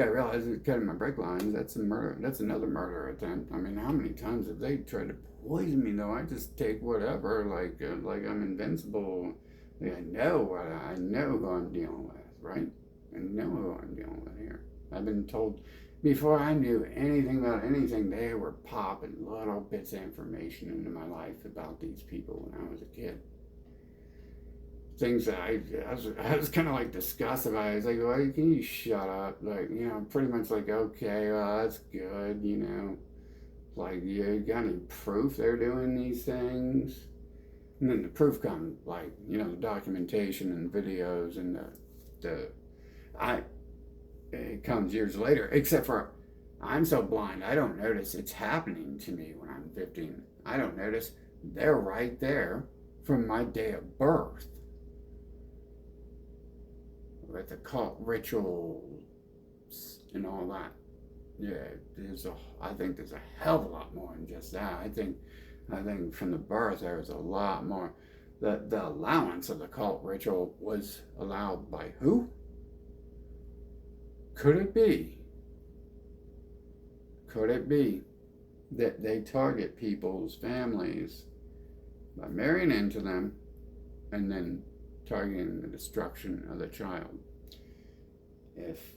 I realize that cutting my brake lines, that's a murder. That's another murder attempt. I mean, how many times have they tried to poison me though? I just take whatever, like I'm invincible. Like I know who I'm dealing with, right? I know who I'm dealing with here. I've been told before I knew anything about anything, they were popping little bits of information into my life about these people when I was a kid. Things that I was kind of like disgusted by. I was like, well, can you shut up? Like, pretty much like, okay, well, that's good, Like, you got any proof they're doing these things? And then the proof comes, like, the documentation and videos and it comes years later, except for I'm so blind, I don't notice it's happening to me when I'm 15. I don't notice they're right there from my day of birth. With the cult rituals and all that. Yeah, I think there's a hell of a lot more than just that. I think from the birth there was a lot more. The allowance of the cult ritual was allowed by who? Could it be that they target people's families by marrying into them and then targeting the destruction of the child if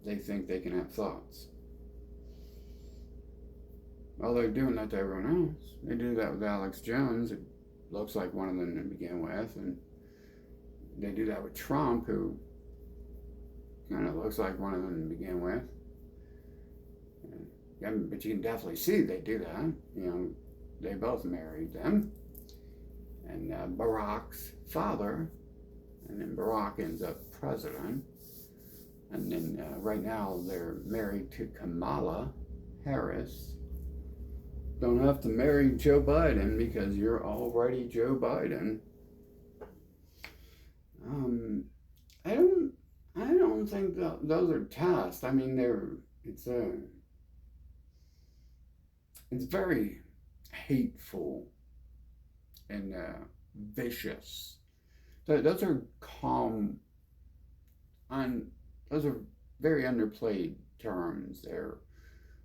they think they can have thoughts? Well, they're doing that to everyone else. They do that with Alex Jones. It looks like one of them to begin with, and they do that with Trump, who kind of looks like one of them to begin with. But you can definitely see they do that. They both married them. And Barack's father, and then Barack ends up president. And then right now they're married to Kamala Harris, don't have to marry Joe Biden because you're already Joe Biden. Um, I don't I don't think that those are tests. I mean, it's a it's very hateful and vicious. Those are calm on those are very underplayed terms there.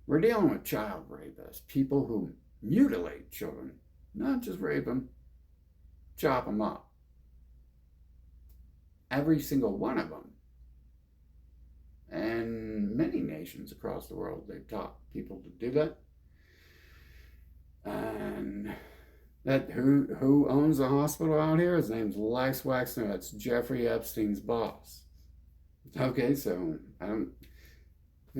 We're dealing with child rapists, people who mutilate children, not just rape them, chop them up. Every single one of them. And many nations across the world, they've taught people to do that. And that who owns the hospital out here? His name's Lex Wexner. That's Jeffrey Epstein's boss. Okay, so I'm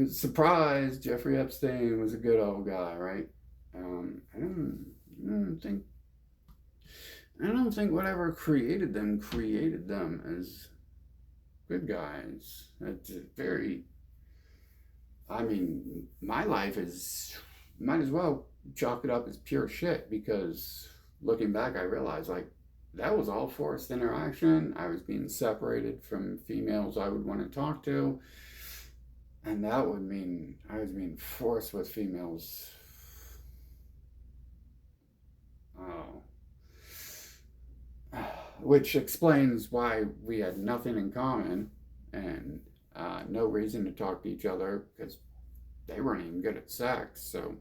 surprised Jeffrey Epstein was a good old guy, right? I don't think whatever created them as good guys. It's very. I mean, my life is might as well chalk it up as pure shit because looking back, I realized like that was all forced interaction. I was being separated from females I would want to talk to, and that would mean I was being forced with females. Oh. Which explains why we had nothing in common and no reason to talk to each other because they weren't even good at sex. So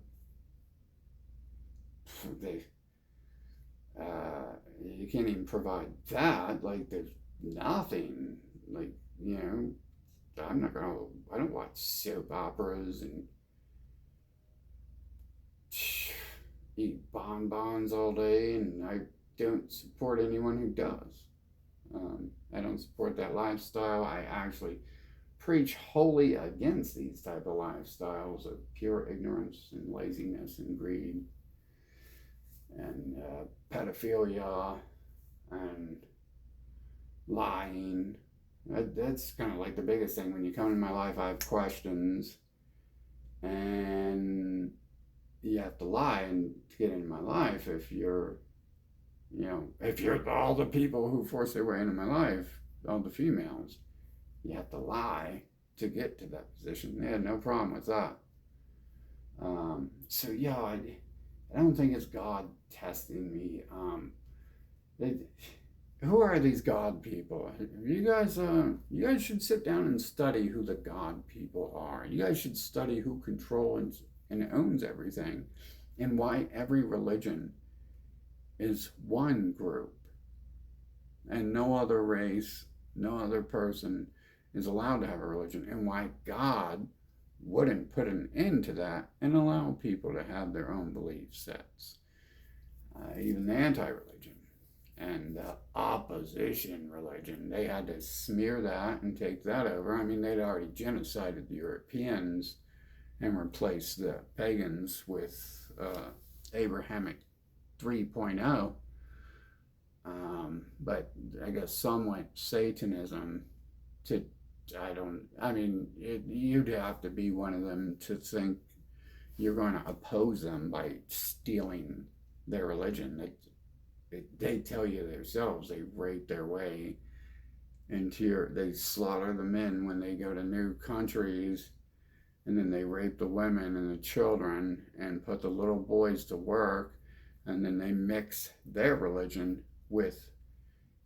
they, you can't even provide that. Like there's nothing. Like I don't watch soap operas and eat bonbons all day, and I don't support anyone who does. I don't support that lifestyle. I actually preach wholly against these type of lifestyles of pure ignorance and laziness and greed and pedophilia and lying. That's kind of like the biggest thing. When you come in my life, I have questions, and you have to lie and to get into my life if you're all the people who force their way into my life, all the females, you have to lie to get to that position. They had no problem with that. So yeah, I don't think it's God testing me. Who are these God people? You guys should sit down and study who the God people are. You guys should study who controls and owns everything, and why every religion is one group and no other race, no other person is allowed to have a religion, and why God wouldn't put an end to that and allow people to have their own belief sets. Even the anti-religion and the opposition religion, they had to smear that and take that over. I mean, they'd already genocided the Europeans and replaced the pagans with Abrahamic 3.0. But I guess some went Satanism to, you'd have to be one of them to think you're going to oppose them by stealing their religion. They tell you themselves they rape their way into they slaughter the men when they go to new countries, and then they rape the women and the children and put the little boys to work, and then they mix their religion with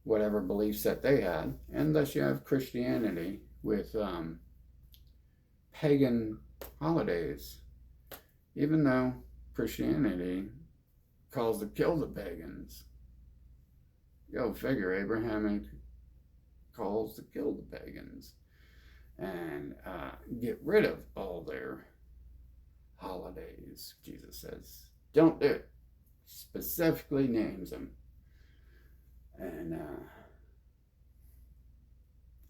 whatever belief set they had. And thus you have Christianity with pagan holidays, even though Christianity calls to kill the pagans. Go figure, Abrahamic calls to kill the pagans and get rid of all their holidays. Jesus says, don't do it. Specifically names them. And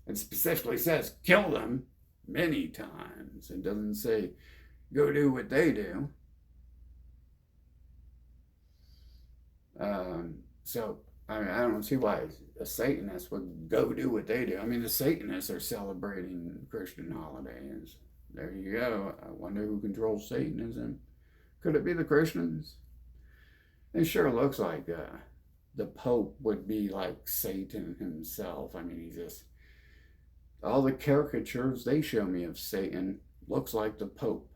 it specifically says kill them many times. It doesn't say go do what they do. So I don't see why a Satanist would go do what they do. I mean, the Satanists are celebrating Christian holidays. There you go. I wonder who controls Satanism. Could it be the Christians? It sure looks like the Pope would be like Satan himself. I mean, he just, all the caricatures they show me of Satan looks like the Pope.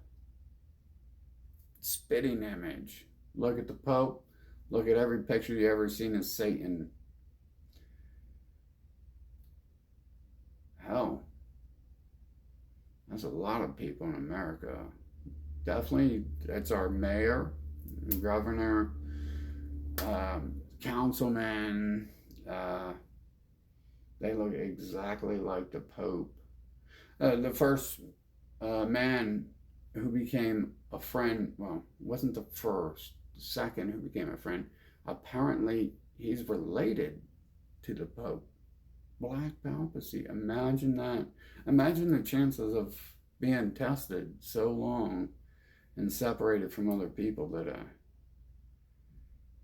Spitting image. Look at the Pope. Look at every picture you ever seen of Satan. Hell, that's a lot of people in America. Definitely, it's our mayor, governor, councilman. They look exactly like the Pope. The first man who became a friend, well, wasn't the first, the second who became a friend. Apparently, he's related to the Pope. Black papacy. Imagine that. Imagine the chances of being tested so long and separated from other people that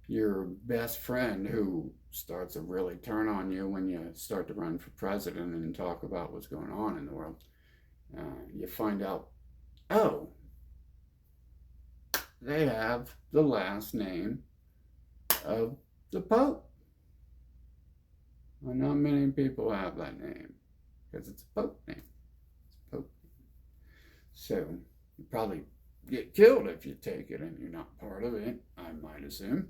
your best friend who starts to really turn on you when you start to run for president and talk about what's going on in the world. You find out, oh, they have the last name of the Pope. Well, not many people have that name because it's a Pope name. It's a Pope. So you probably get killed if you take it and you're not part of it, I might assume.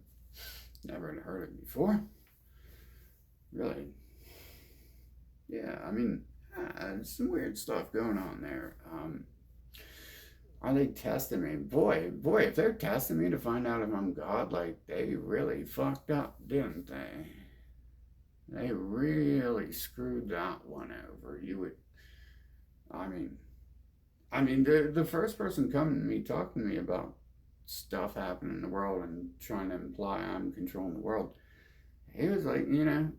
Never heard it before. Really. Yeah, I mean, some weird stuff going on there. Are they testing me? Boy, if they're testing me to find out if I'm God, like, they really fucked up, didn't they? They really screwed that one over. You would, I mean, the first person coming to me, talking to me about stuff happening in the world and trying to imply I'm controlling the world, he was like,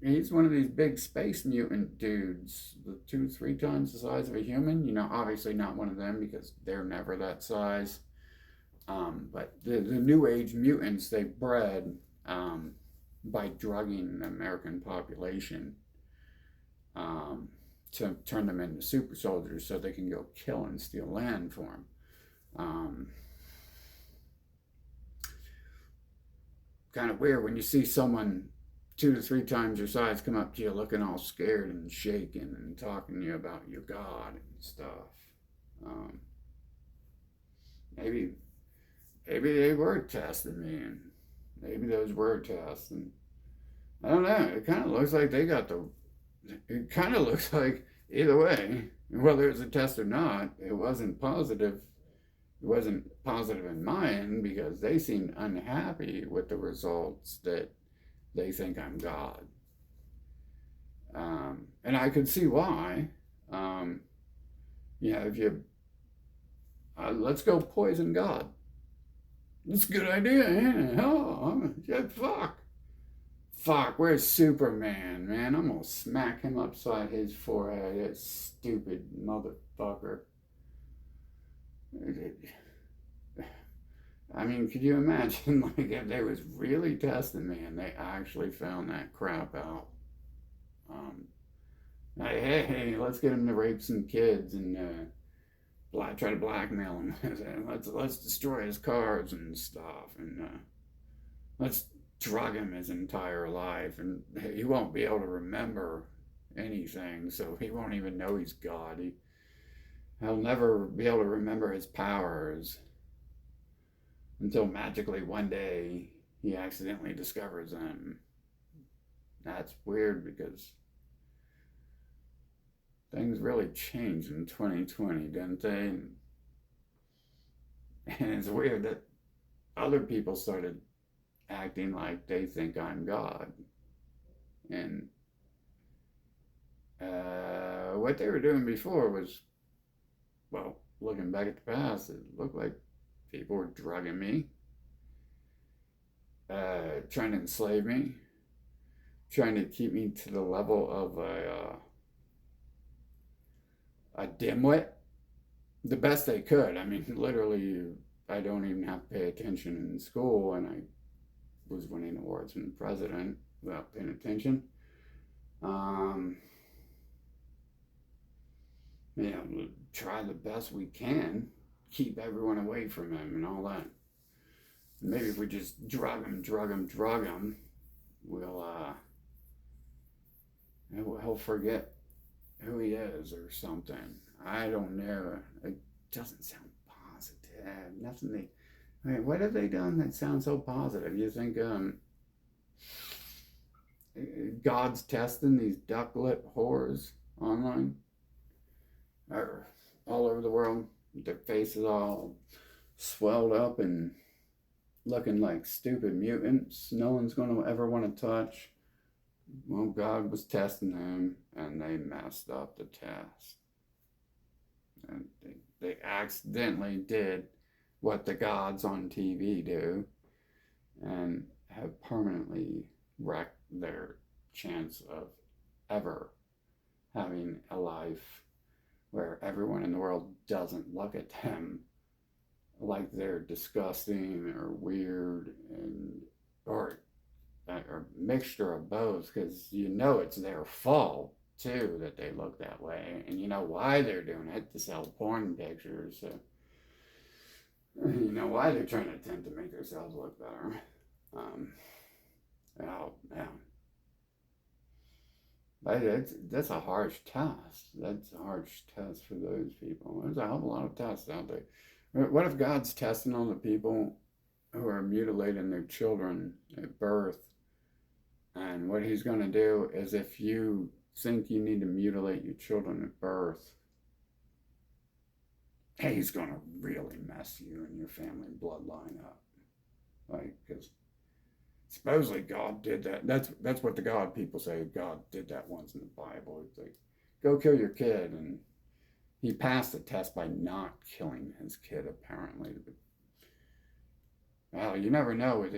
he's one of these big space mutant dudes, 2-3 times the size of a human. Obviously not one of them because they're never that size. But the New Age mutants they bred by drugging the American population to turn them into super soldiers so they can go kill and steal land for them. Kind of weird when you see someone 2 to 3 times your size come up to you looking all scared and shaking and talking to you about your God and stuff. Maybe they were testing me, and maybe those were tests, and I don't know. It kind of looks like they got the. It kind of looks like either way, whether it was a test or not, it wasn't positive. It wasn't positive in my end because they seemed unhappy with the results that they think I'm God. And I could see why. If you let's go poison God. That's a good idea, ain't it? Oh, yeah, fuck. Where's Superman, man? I'm gonna smack him upside his forehead. That stupid motherfucker. I mean, could you imagine, like, if they was really testing me and they actually found that crap out? Like, hey, let's get him to rape some kids and try to blackmail him. let's destroy his cars and stuff, and let's drug him his entire life, and he won't be able to remember anything, so he won't even know he's God. He'll never be able to remember his powers until magically one day he accidentally discovers them. That's weird because things really changed in 2020, didn't they? And it's weird that other people started acting like they think I'm God. And what they were doing before was, well, looking back at the past, it looked like people were drugging me, trying to enslave me, trying to keep me to the level of a dimwit the best they could. I mean, literally, I don't even have to pay attention in school, and I was winning awards from the president without paying attention. Try the best we can, keep everyone away from him and all that. Maybe if we just drug him, we'll he'll forget who he is or something. I don't know. It doesn't sound positive. Nothing they. I mean, what have they done that sounds so positive? You think God's testing these duck lip whores online or all over the world? Their faces all swelled up and looking like stupid mutants no one's going to ever want to touch. Well, God was testing them and they messed up the test. And they accidentally did what the gods on TV do and have permanently wrecked their chance of ever having a life where everyone in the world doesn't look at them like they're disgusting or weird and or a mixture of both, because you know it's their fault too that they look that way, and you know why they're doing it, to sell porn pictures. So you know why they're trying to attempt to make themselves look better. Oh, yeah. But that's a harsh test. That's a harsh test for those people. There's a hell of a lot of tests out there. What if God's testing on the people who are mutilating their children at birth? And what he's going to do is, if you think you need to mutilate your children at birth, he's going to really mess you and your family bloodline up. Like, because supposedly God did that. That's what the God people say. God did that once in the Bible. It's like, go kill your kid. And he passed the test by not killing his kid, apparently. But, well, you never know. I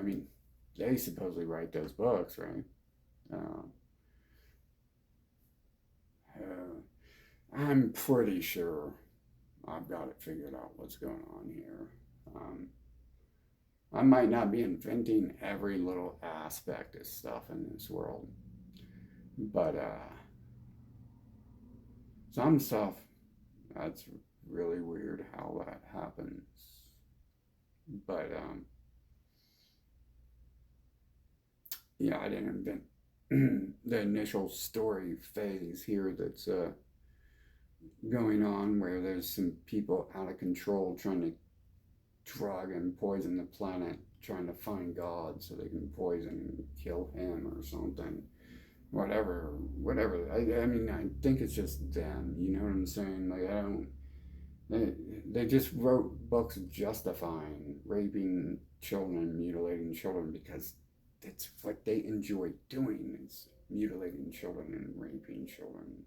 mean, they supposedly write those books, right? I'm pretty sure I've got it figured out what's going on here. I might not be inventing every little aspect of stuff in this world, but some stuff, that's really weird how that happens. But yeah, I didn't invent the initial story phase here that's going on, where there's some people out of control trying to drug and poison the planet, trying to find God so they can poison and kill him or something. Whatever. I mean, I think it's just them. You know what I'm saying? Like, I don't. They just wrote books justifying raping children, mutilating children, because that's what they enjoy doing, is mutilating children and raping children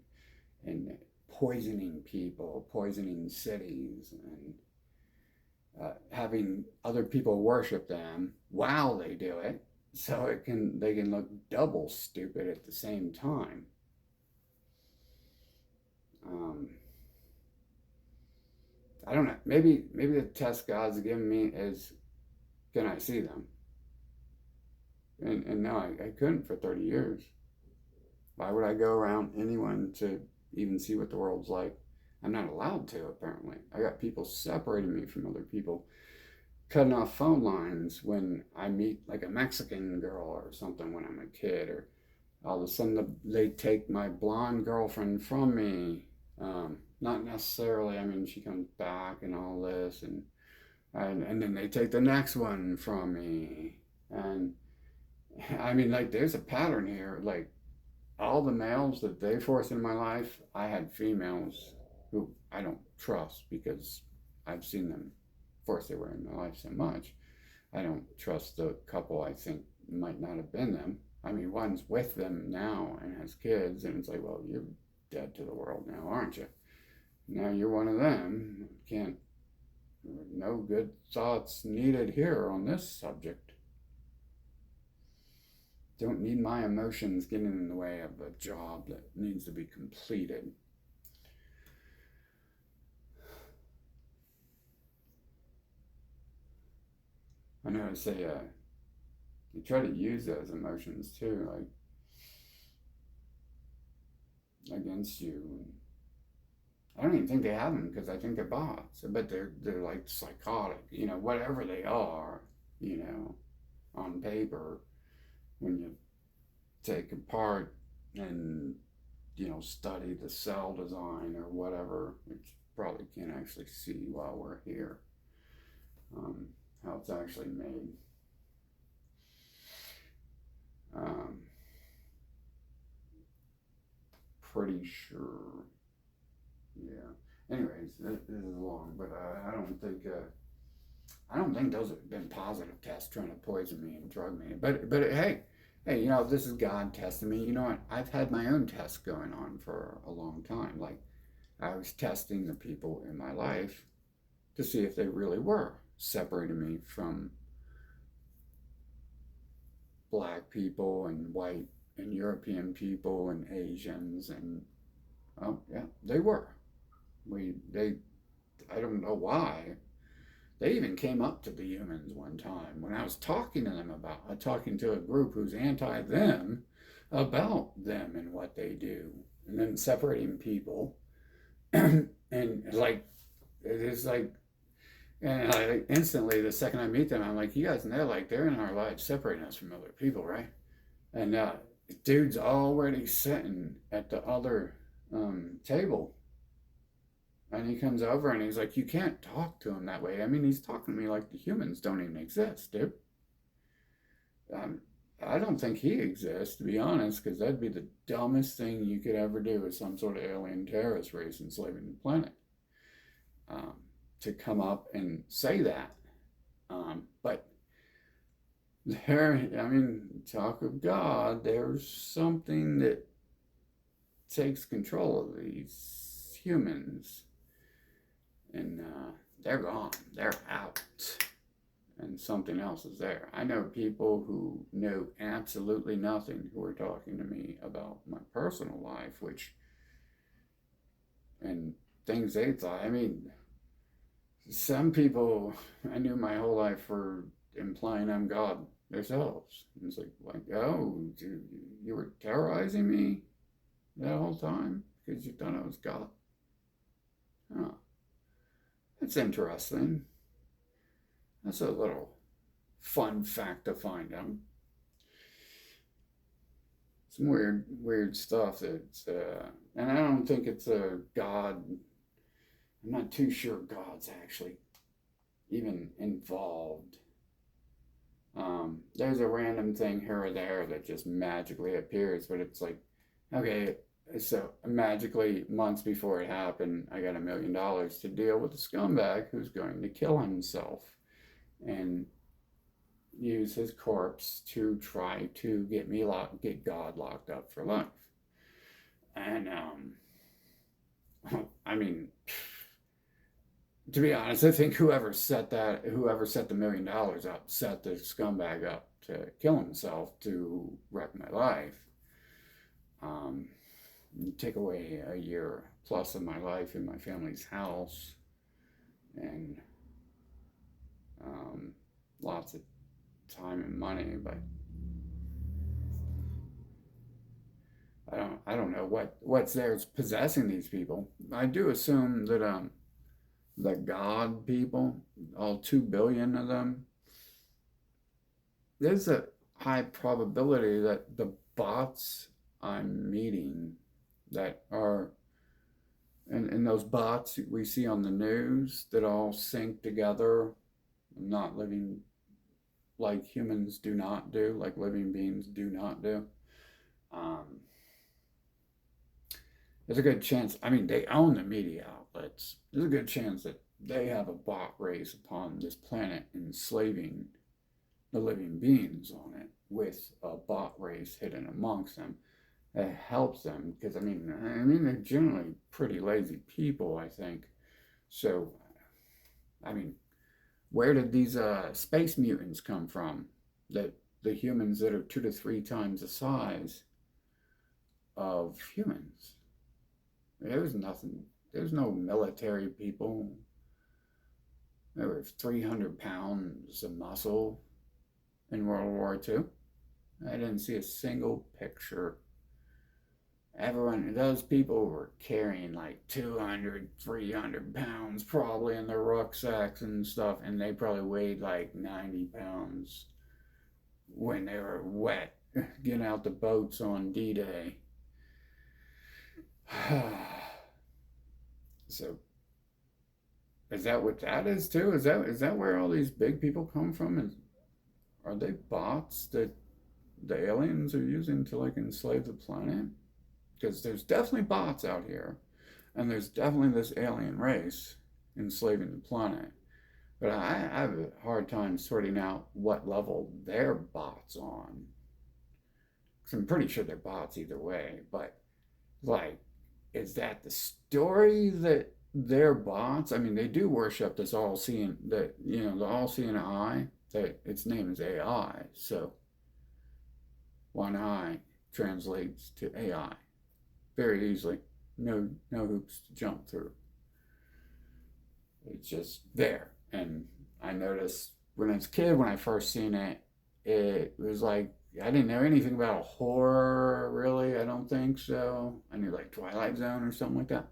and poisoning people, poisoning cities, and having other people worship them while they do it, so they can look double stupid at the same time. I don't know. Maybe the test God's given me is, can I see them? And no, I couldn't for 30 years. Why would I go around anyone to even see what the world's like? I'm not allowed to, apparently. I got people separating me from other people, cutting off phone lines when I meet like a Mexican girl or something when I'm a kid, or all of a sudden they take my blonde girlfriend from me. Not necessarily, I mean, she comes back and all this, and then they take the next one from me. And I mean, like, there's a pattern here. Like, all the males that they forced into my life, I had females who I don't trust, because I've seen them force their way in my life so much. I don't trust the couple I think might not have been them. I mean, one's with them now and has kids, and it's like, well, you're dead to the world now, aren't you? Now you're one of them. No good thoughts needed here on this subject. Don't need my emotions getting in the way of a job that needs to be completed. I notice they try to use those emotions too, like, against you. I don't even think they have them, because I think they're bots. But they're like psychotic, whatever they are. on paper when you take apart and, study the cell design or whatever, which probably can't actually see while we're here, how it's actually made. Um, Pretty sure. Yeah. Anyways, this is long, but I don't think those have been positive tests trying to poison me and drug me. But hey, this is God testing me. You know what? I've had my own tests going on for a long time. Like I was testing the people in my life to see if they really were separating me from black people and white and European people and Asians and oh yeah, they were. They I don't know why. They even came up to the humans one time when I was talking to them about talking to a group who's anti them about them and what they do, and then separating people, and like it's like, and I instantly the second I meet them, I'm like, you guys know, like they're in our lives, separating us from other people, right? And dude's already sitting at the other table. And he comes over and he's like, you can't talk to him that way. I mean, he's talking to me like the humans don't even exist, dude. Um, I don't think he exists, to be honest, because that'd be the dumbest thing you could ever do with some sort of alien terrorist race enslaving the planet. Um, to come up and say that. But there, I mean, talk of God, there's something that takes control of these humans. And they're gone, they're out, and something else is there. I know people who know absolutely nothing who are talking to me about my personal life, and things they thought. I mean, some people I knew my whole life were implying I'm God themselves. And it's like, oh, you were terrorizing me that whole time because you thought I was God? Huh. That's interesting. That's a little fun fact to find out. Some weird stuff that's, and I don't think it's a God. I'm not too sure God's actually even involved. There's a random thing here or there that just magically appears, but it's like, okay, so magically months before it happened, I got $1 million to deal with a scumbag who's going to kill himself and use his corpse to try to get God locked up for life. And I mean, to be honest, I think whoever set the $1 million up, set the scumbag up to kill himself to wreck my life. Take away a year plus of my life in my family's house, and lots of time and money. But I don't know what's there possessing these people. I do assume that the God people, all 2 billion of them, there's a high probability that the bots I'm meeting that are and those bots we see on the news that all sync together, not living like humans do not do, like living beings do not do. Um, there's a good chance, I mean, they own the media outlets. There's a good chance that they have a bot race upon this planet enslaving the living beings on it with a bot race hidden amongst them. It helps them because I mean they're generally pretty lazy people, I think. So, I mean, where did these space mutants come from? That the humans that are 2 to 3 times the size of humans. There was nothing. There's no military people. There were 300 pounds of muscle in World War II. I didn't see a single picture everyone, those people were carrying like 200, 300 pounds probably in their rucksacks and stuff, and they probably weighed like 90 pounds when they were wet getting out the boats on D-Day. So is that what that is too? Is that where all these big people come from? Are they bots that the aliens are using to like enslave the planet? Because there's definitely bots out here, and there's definitely this alien race enslaving the planet. But I have a hard time sorting out what level they're bots on. Because I'm pretty sure they're bots either way. But like, is that the story that they're bots? I mean, they do worship this all-seeing, the all-seeing eye. That its name is AI. So one eye translates to AI very easily. No hoops to jump through. It's just there. And I noticed when I was a kid, when I first seen it, it was like I didn't know anything about horror really. I don't think so. I knew like Twilight Zone or something like that.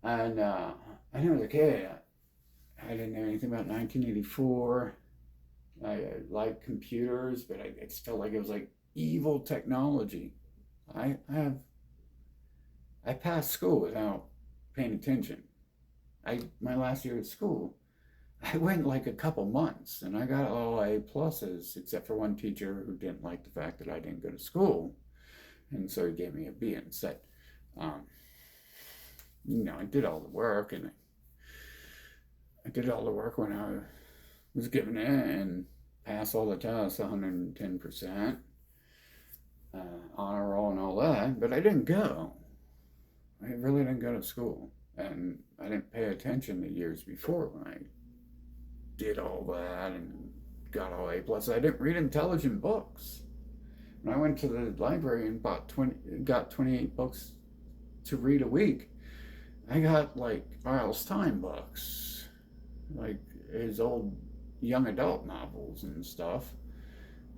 And I knew as a kid, I didn't know anything about 1984. I liked computers, but I just felt like it was like evil technology. I passed school without paying attention. My last year at school, I went like a couple months and I got all A pluses except for one teacher who didn't like the fact that I didn't go to school, and so he gave me a B instead. Um, I did all the work, and I did all the work when I was given it and passed all the tests 110%, honor roll and all that, but I didn't go. I really didn't go to school, and I didn't pay attention the years before when I did all that and got all A plus. I didn't read intelligent books. When I went to the library and got 28 books to read a week, I got like R.L. Stine books, like his old young adult novels and stuff.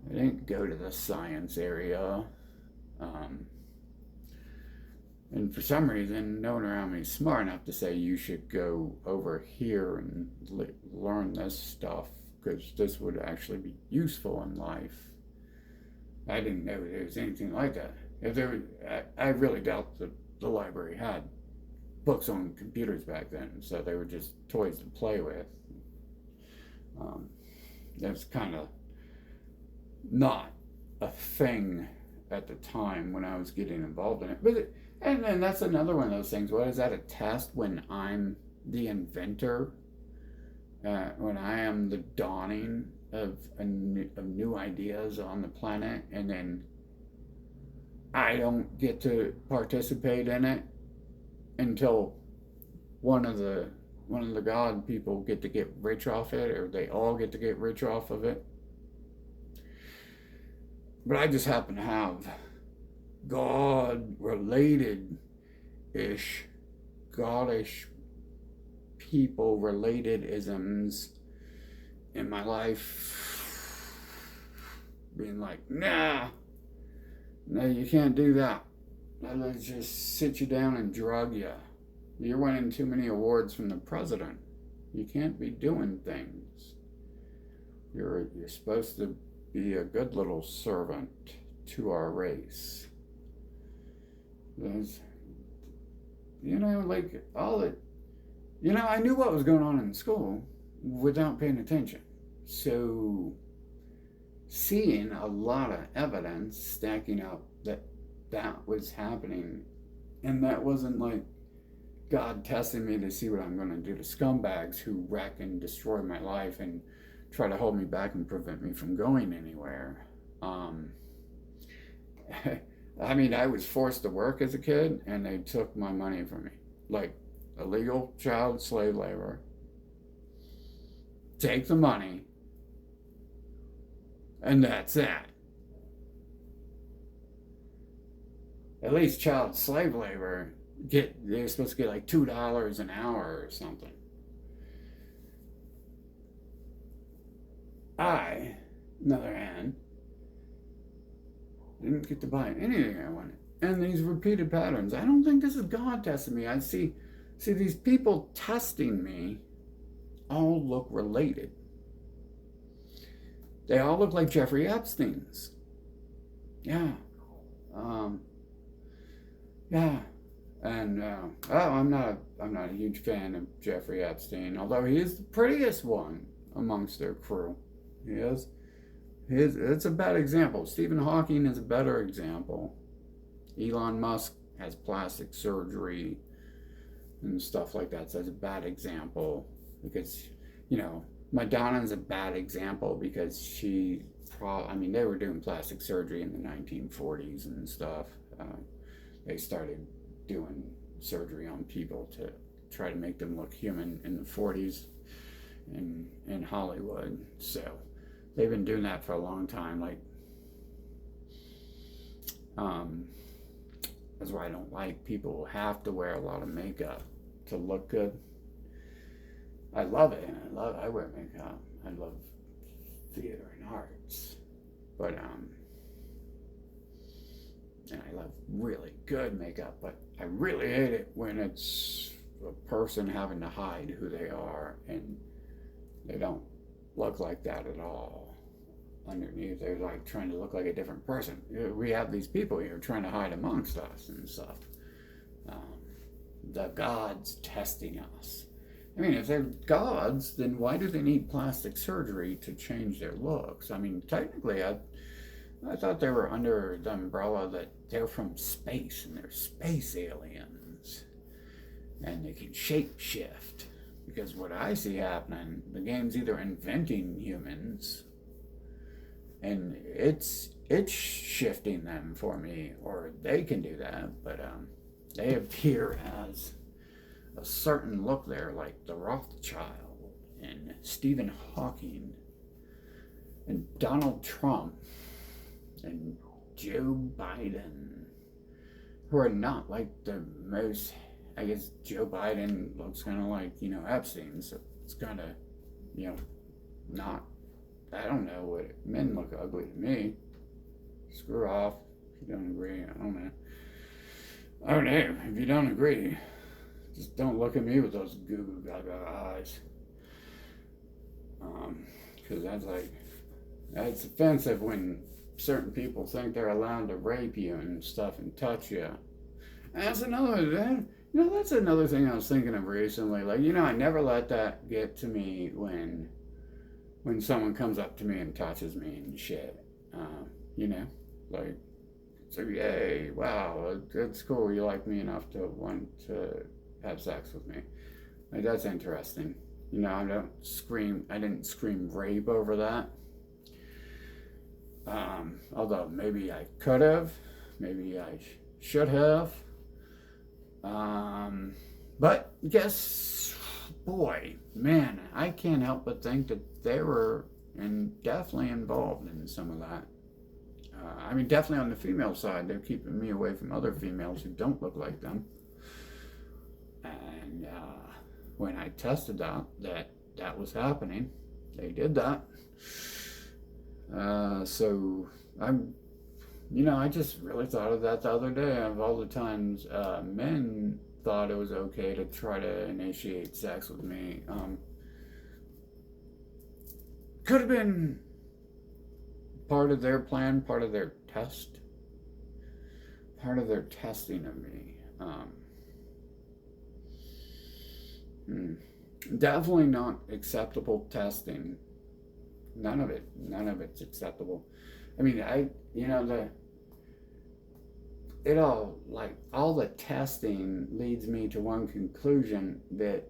I didn't go to the science area. And for some reason, no one around me is smart enough to say you should go over here and learn this stuff because this would actually be useful in life. I didn't know there was anything like that. If there, I really doubt that the library had books on computers back then, so they were just toys to play with. It was kind of not a thing at the time when I was getting involved in it. And then that's another one of those things. What is that, a test when I'm the inventor? When I am the dawning of new ideas on the planet, and then I don't get to participate in it until one of the God people get to get rich off it, or they all get to get rich off of it. But I just happen to have God-related-ish, Godish people related isms in my life, being like, no, you can't do that. Let's just sit you down and drug you. You're winning too many awards from the president. You can't be doing things. You're supposed to be a good little servant to our race. There's, like all it. I knew what was going on in school without paying attention. So seeing a lot of evidence stacking up that was happening, and that wasn't like God testing me to see what I'm going to do to scumbags who wreck and destroy my life and try to hold me back and prevent me from going anywhere. I mean, I was forced to work as a kid, and they took my money from me. Like illegal child slave labor. Take the money, and that's that. At least child slave labor, they're supposed to get like $2 an hour or something. I, on the other hand, didn't get to buy anything I wanted. and these repeated patterns. I don't think this is God testing me. I see these people testing me all look related. They all look like Jeffrey Epstein's. Yeah. Um, yeah. And I'm not a huge fan of Jeffrey Epstein, although he is the prettiest one amongst their crew. He is. It's a bad example. Stephen Hawking is a better example. Elon Musk has plastic surgery and stuff like that. So that's a bad example because, Madonna's a bad example because they were doing plastic surgery in the 1940s and stuff. They started doing surgery on people to try to make them look human in the 40s in Hollywood. So they've been doing that for a long time. That's why I don't like people who have to wear a lot of makeup to look good. I love it. I wear makeup. I love theater and arts. But and I love really good makeup, but I really hate it when it's a person having to hide who they are and they don't look like that at all. Underneath, they're like trying to look like a different person. We have these people here trying to hide amongst us and stuff. The gods testing us. I mean, if they're gods, then why do they need plastic surgery to change their looks? I mean, technically, I thought they were under the umbrella that they're from space and they're space aliens and they can shape shift. Because what I see happening, the game's either inventing humans and it's shifting them for me, or they can do that, but they appear as a certain look there, like the Rothschild and Stephen Hawking and Donald Trump and Joe Biden, who are not like the most. I guess Joe Biden looks kind of like Epstein, so it's kind of not. I don't know what men look ugly to me. Screw off if you don't agree. I don't know. I don't know. If you don't agree, just don't look at me with those goo goo gaga eyes. Because that's offensive when certain people think they're allowed to rape you and stuff and touch you. And that's another thing I was thinking of recently. I never let that get to me when someone comes up to me and touches me and shit. So yay, wow, it's cool. You like me enough to want to have sex with me. That's interesting. I didn't scream rape over that. Although maybe I could have, maybe I should have. But boy, man, I can't help but think that they were definitely involved in some of that. Definitely on the female side, they're keeping me away from other females who don't look like them. And when I tested out that was happening, they did that. So I just really thought of that the other day. Of all the times men thought it was okay to try to initiate sex with me, could have been part of their plan, part of their test, part of their testing of me. Definitely not acceptable testing. None of it's acceptable. All the testing leads me to one conclusion, that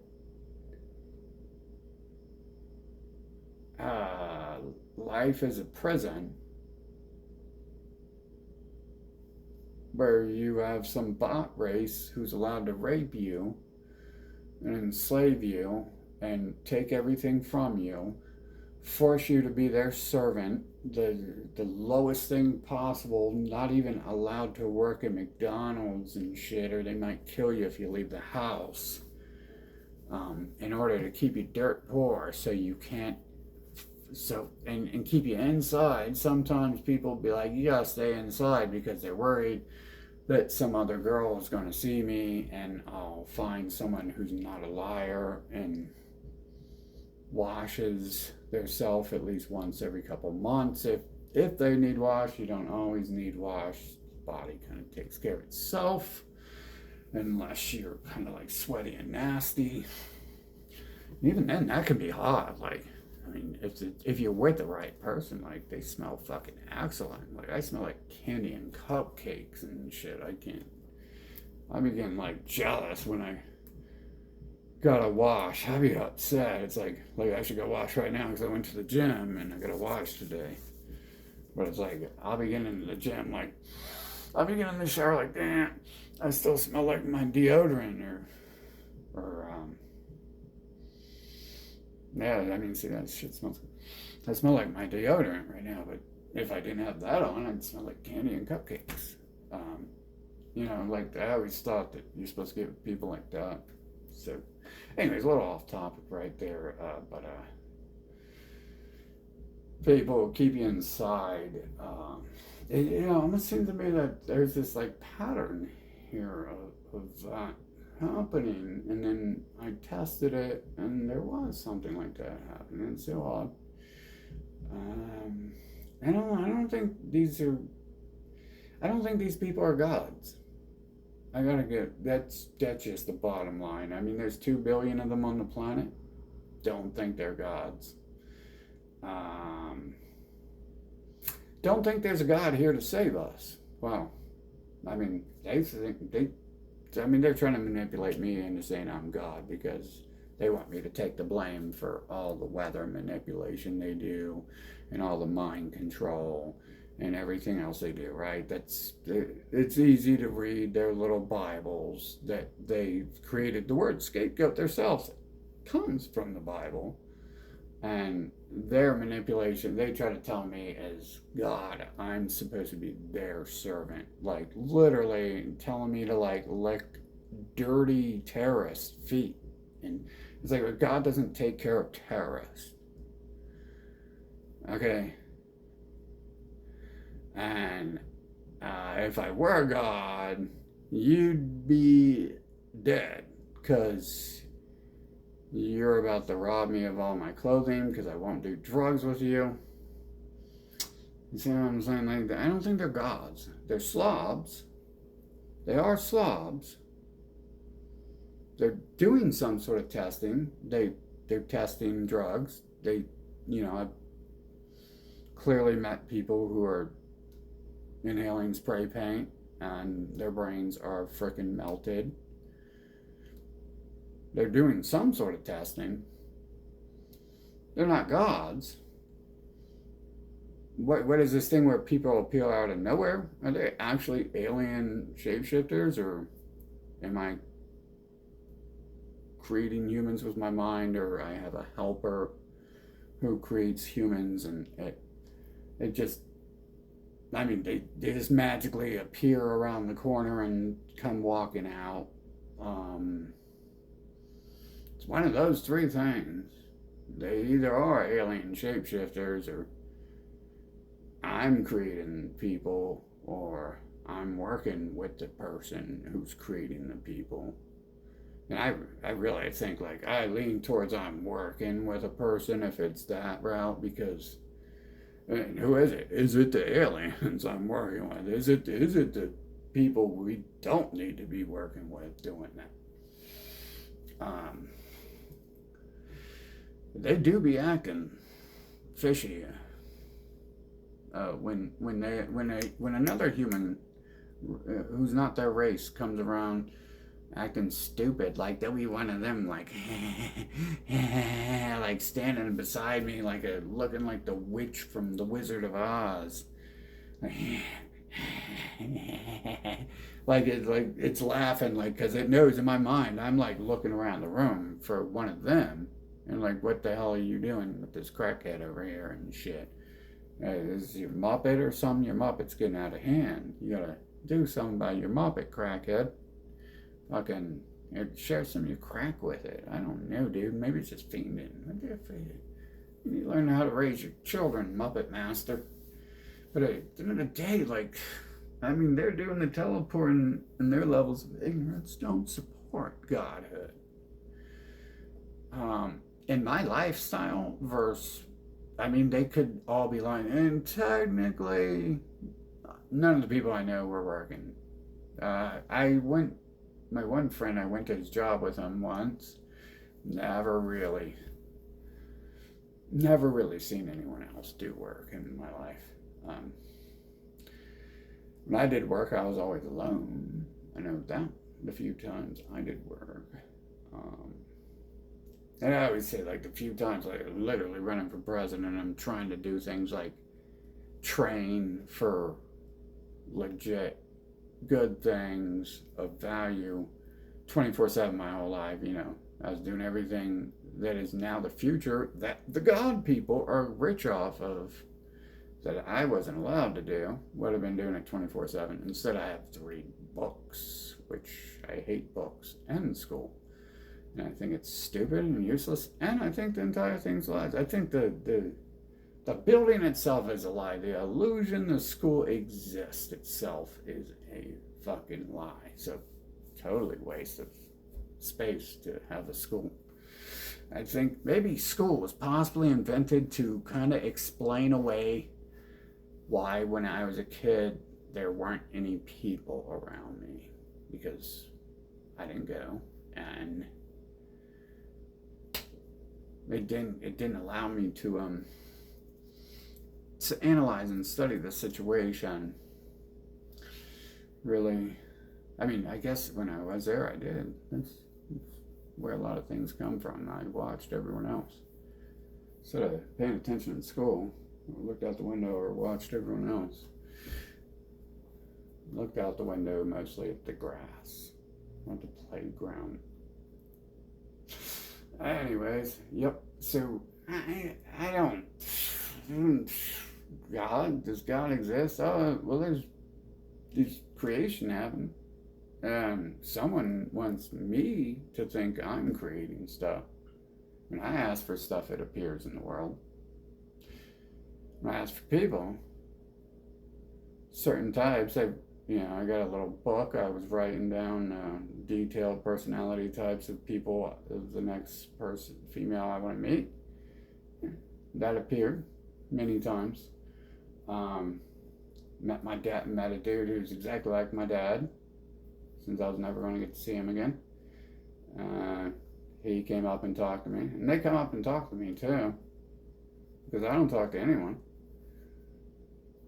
life is a prison where you have some bot race who's allowed to rape you and enslave you and take everything from you, force you to be their servant, the lowest thing possible, not even allowed to work at McDonald's and shit, or they might kill you if you leave the house, in order to keep you dirt poor, so you can't, and keep you inside. Sometimes people be like, you gotta stay inside because they're worried that some other girl is going to see me, and I'll find someone who's not a liar and washes their self at least once every couple months. If they need wash, you don't always need wash. The body kind of takes care of itself, unless you're kind of like sweaty and nasty. Even then, that can be hot. Like, I mean, if you're with the right person, like, they smell fucking excellent. Like, I smell like candy and cupcakes and shit. I be getting like jealous when I gotta wash. I be upset. It's like I should go wash right now because I went to the gym and I gotta wash today. But it's like, I'll be getting into the gym, like, I'll be getting in the shower like, damn, I still smell like my deodorant yeah, I mean, see, that shit smells good. I smell like my deodorant right now, but if I didn't have that on, I'd smell like candy and cupcakes. Like, I always thought that you're supposed to give people like that. So, anyways, a little off topic right there, but people keep you inside. It almost seems to me that there's this like pattern here of that happening, and then I tested it, and there was something like that happening. It's so odd. I don't think these people are gods. That's just the bottom line. I mean, there's 2 billion of them on the planet. Don't think they're gods. Don't think there's a God here to save us. Well, I mean, they're trying to manipulate me into saying I'm God because they want me to take the blame for all the weather manipulation they do and all the mind control and everything else they do, right? It's easy to read their little Bibles that they created. The word scapegoat themselves comes from the Bible. And their manipulation, they try to tell me as God, I'm supposed to be their servant. Like, literally telling me to, like, lick dirty terrorist feet. And it's like, God doesn't take care of terrorists. Okay? And if I were God, you'd be dead. Because you're about to rob me of all my clothing because I won't do drugs with you. You see what I'm saying? Like, I don't think they're gods. They're slobs. They are slobs. They're doing some sort of testing. They're testing drugs. I've clearly met people who are inhaling spray paint and their brains are freaking melted. They're doing some sort of testing. They're not gods. What is this thing where people appear out of nowhere? Are they actually alien shapeshifters, or am I creating humans with my mind, or I have a helper who creates humans, and it just, I mean, they just magically appear around the corner and come walking out. It's one of those 3 things. They either are alien shapeshifters, or I'm creating people, or I'm working with the person who's creating the people. And I really think, like, I lean towards I'm working with a person if it's that route, because who is it? Is it the aliens I'm working with? Is it the people we don't need to be working with doing that? They do be acting fishy when another human who's not their race comes around acting stupid. Like, they'll be one of them, like like standing beside me, like looking like the witch from The Wizard of Oz. Like it's laughing, like, because it knows in my mind I'm like looking around the room for one of them, and like, what the hell are you doing with this crackhead over here and shit? Is your Muppet or something? Your Muppet's getting out of hand. You gotta do something about your Muppet, crackhead. Fucking share some of your crack with it. I don't know, dude. Maybe it's just fiending. You need to learn how to raise your children, Muppet Master. But at the end of the day, like, I mean, they're doing the teleporting, and their levels of ignorance don't support Godhood. In my lifestyle versus, I mean, they could all be lying. And technically, none of the people I know were working. My one friend, I went to his job with him once. Never really seen anyone else do work in my life. Um, when I did work, I was always alone. I know that the few times I did work. Um, and I always say, like, the few times, like, literally running for president, I'm trying to do things like train for legit good things of value 24/7 my whole life. I was doing everything that is now the future that the God people are rich off of that I wasn't allowed to do. Would have been doing it 24/7. Instead, I have to read books, which I hate books, and school. And I think it's stupid and useless. And I think the entire thing's lies. I think the building itself is a lie. The illusion the school exists itself is a fucking lie. So, totally waste of space to have a school. I think maybe school was possibly invented to kind of explain away why, when I was a kid, there weren't any people around me because I didn't go, and it didn't allow me to analyze and study the situation. Really, I mean, I guess when I was there, I did. That's where a lot of things come from. I watched everyone else. Instead of paying attention in school, I looked out the window or watched everyone else. Looked out the window mostly at the grass, on the playground. Anyways, yep. So I don't. Does God exist? Oh, well, there's creation happened. Someone wants me to think I'm creating stuff. When I ask for stuff, it appears in the world. When I ask for people, certain types, I got a little book I was writing down detailed personality types of people of the next person, female I want to meet. That appeared many times. Met a dude who's exactly like my dad, since I was never going to get to see him again. He came up and talked to me, and they come up and talk to me too, because I don't talk to anyone.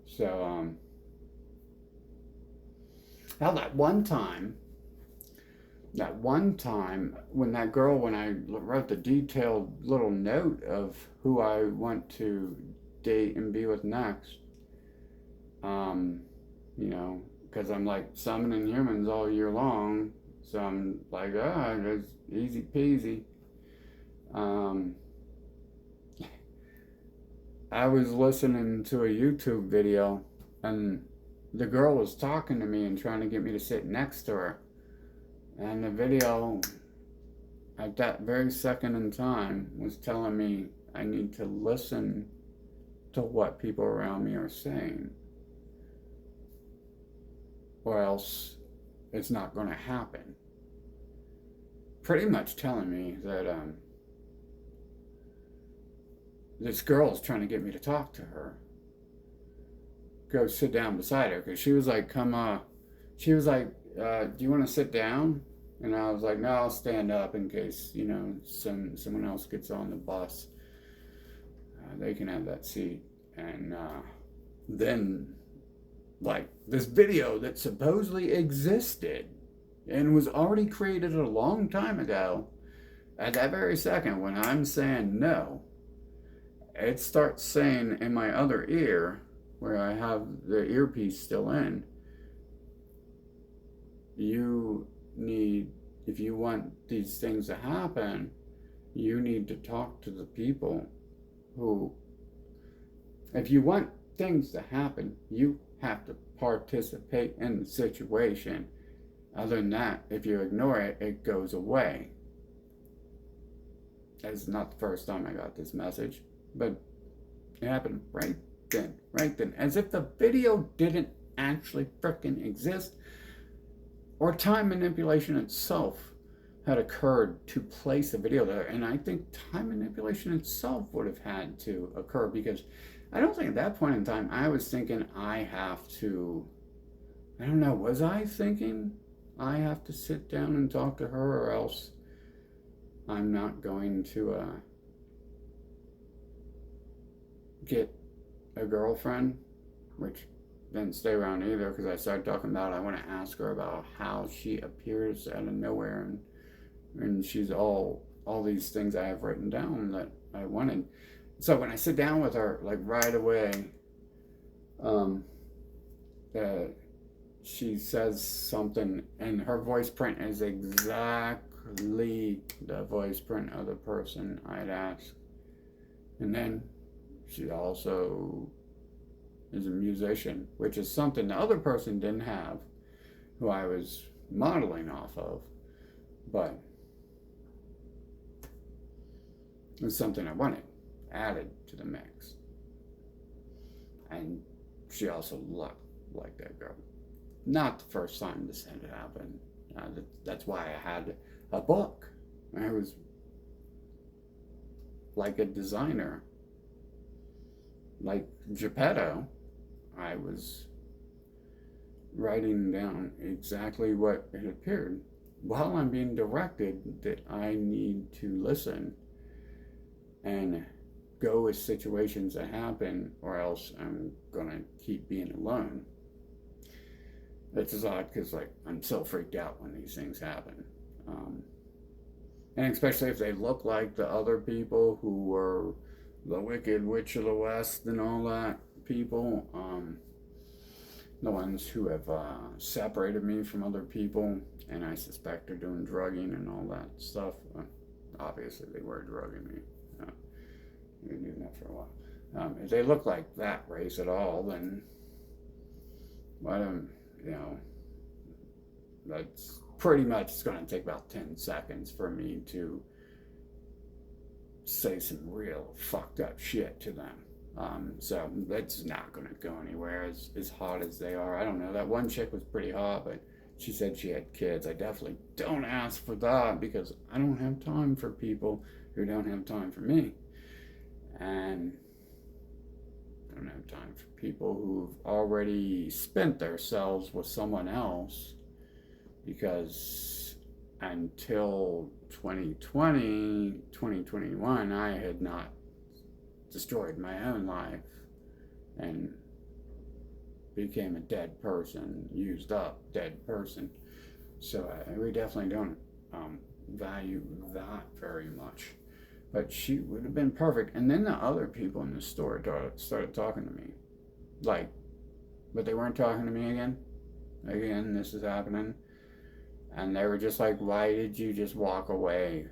So, now that one time when I wrote the detailed little note of who I want to date and be with next, because I'm like summoning humans all year long, so I'm like, it's easy peasy. I was listening to a YouTube video, and the girl was talking to me and trying to get me to sit next to her. And the video, at that very second in time, was telling me I need to listen to what people around me are saying, or else it's not going to happen. Pretty much telling me that this girl's trying to get me to talk to her. Go sit down beside her, because she was like, do you want to sit down? And I was like, no, I'll stand up in case, someone else gets on the bus. They can have that seat. And then, like, this video that supposedly existed and was already created a long time ago, at that very second when I'm saying no, it starts saying in my other ear, where I have the earpiece still in, if you want these things to happen, you need to talk to the people who, if you want things to happen, you have to participate in the situation. Other than that, if you ignore it, it goes away. It's not the first time I got this message, but it happened right then, as if the video didn't actually frickin' exist, or time manipulation itself had occurred to place a video there. And I think time manipulation itself would have had to occur, because I don't think at that point in time I was thinking I have to, I don't know, was I thinking I have to sit down and talk to her, or else I'm not going to get a girlfriend, which didn't stay around either, because I started talking about I want to ask her about how she appears out of nowhere, and she's all these things I have written down that I wanted. So when I sit down with her, like right away, she says something, and her voice print is exactly the voice print of the person I'd asked. And then she also is a musician, which is something the other person didn't have, who I was modeling off of, but it was something I wanted added to the mix. And she also looked like that girl. Not the first time this had happened. That's why I had a book. I was like a designer, like Geppetto. I was writing down exactly what it appeared while I'm being directed that I need to listen and go with situations that happen, or else I'm gonna keep being alone. It's just odd, because like I'm so freaked out when these things happen, and especially if they look like the other people who were the Wicked Witch of the West and all that people, the ones who have separated me from other people, and I suspect they're doing drugging and all that stuff. Obviously, they were drugging me. We've been doing that for a while. If they look like that race at all, then why don't, that's pretty much, it's going to take about 10 seconds for me to say some real fucked up shit to them. So that's not going to go anywhere as hot as they are. I don't know. That one chick was pretty hot, but she said she had kids. I definitely don't ask for that, because I don't have time for people who don't have time for me. And I don't have time for people who've already spent themselves with someone else, because until 2020, 2021, I had not destroyed my own life and became a dead person, used up dead person. So we definitely don't value that very much. But she would have been perfect. And then the other people in the store started talking to me. Like, but they weren't talking to me again. Again, this is happening. And they were just like, why did you just walk away?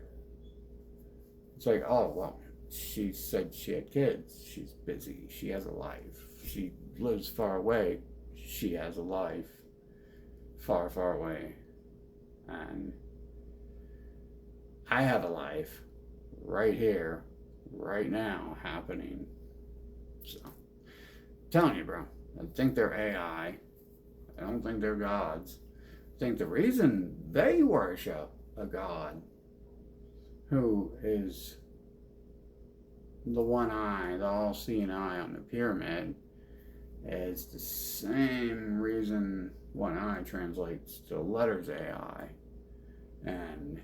It's like, oh, well, she said she had kids. She's busy. She has a life. She lives far away. She has a life far, far away. And I have a life right here, right now, happening. So, I'm telling you, bro, I think they're AI. I don't think they're gods. I think the reason they worship a god who is the one eye, the all-seeing eye on the pyramid, is the same reason one eye translates to the letters AI. And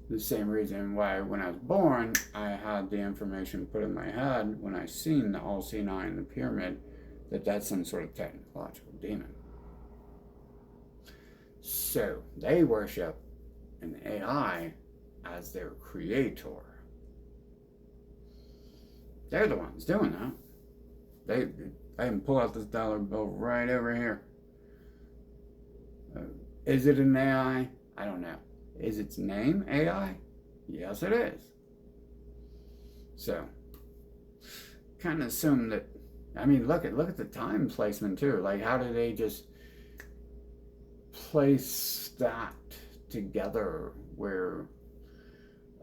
the same reason why when I was born, I had the information put in my head when I seen the all-seeing eye in the pyramid, that that's some sort of technological demon. So they worship an AI as their creator. They're the ones doing that. I can pull out this dollar bill right over here. Is it an AI? I don't know. Is its name AI? Yes, it is. So, kind of assume that. I mean, look at the time placement too. Like, how do they just place that together? Where,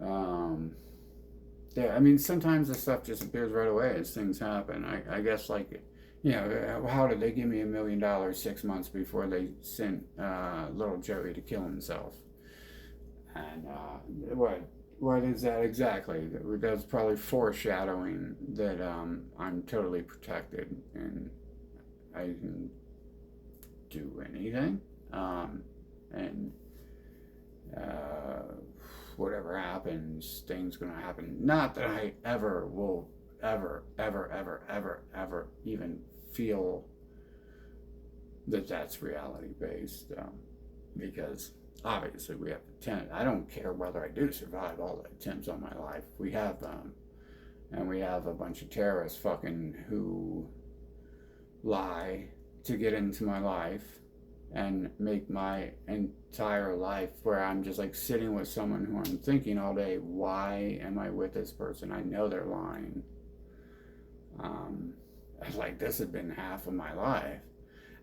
yeah. I mean, sometimes the stuff just appears right away as things happen. I guess, like, how did they give me $1 million 6 months before they sent little Joey to kill himself? And what is that exactly? That's probably foreshadowing that I'm totally protected and I can do anything. And whatever happens, things gonna happen. Not that I ever will ever even feel that that's reality based, because obviously we have attempts. I don't care whether I do survive all the attempts on my life. We have and we have a bunch of terrorists fucking who lie to get into my life and make my entire life where I'm just like sitting with someone who I'm thinking all day, why am I with this person? I know they're lying. Like this had been half of my life.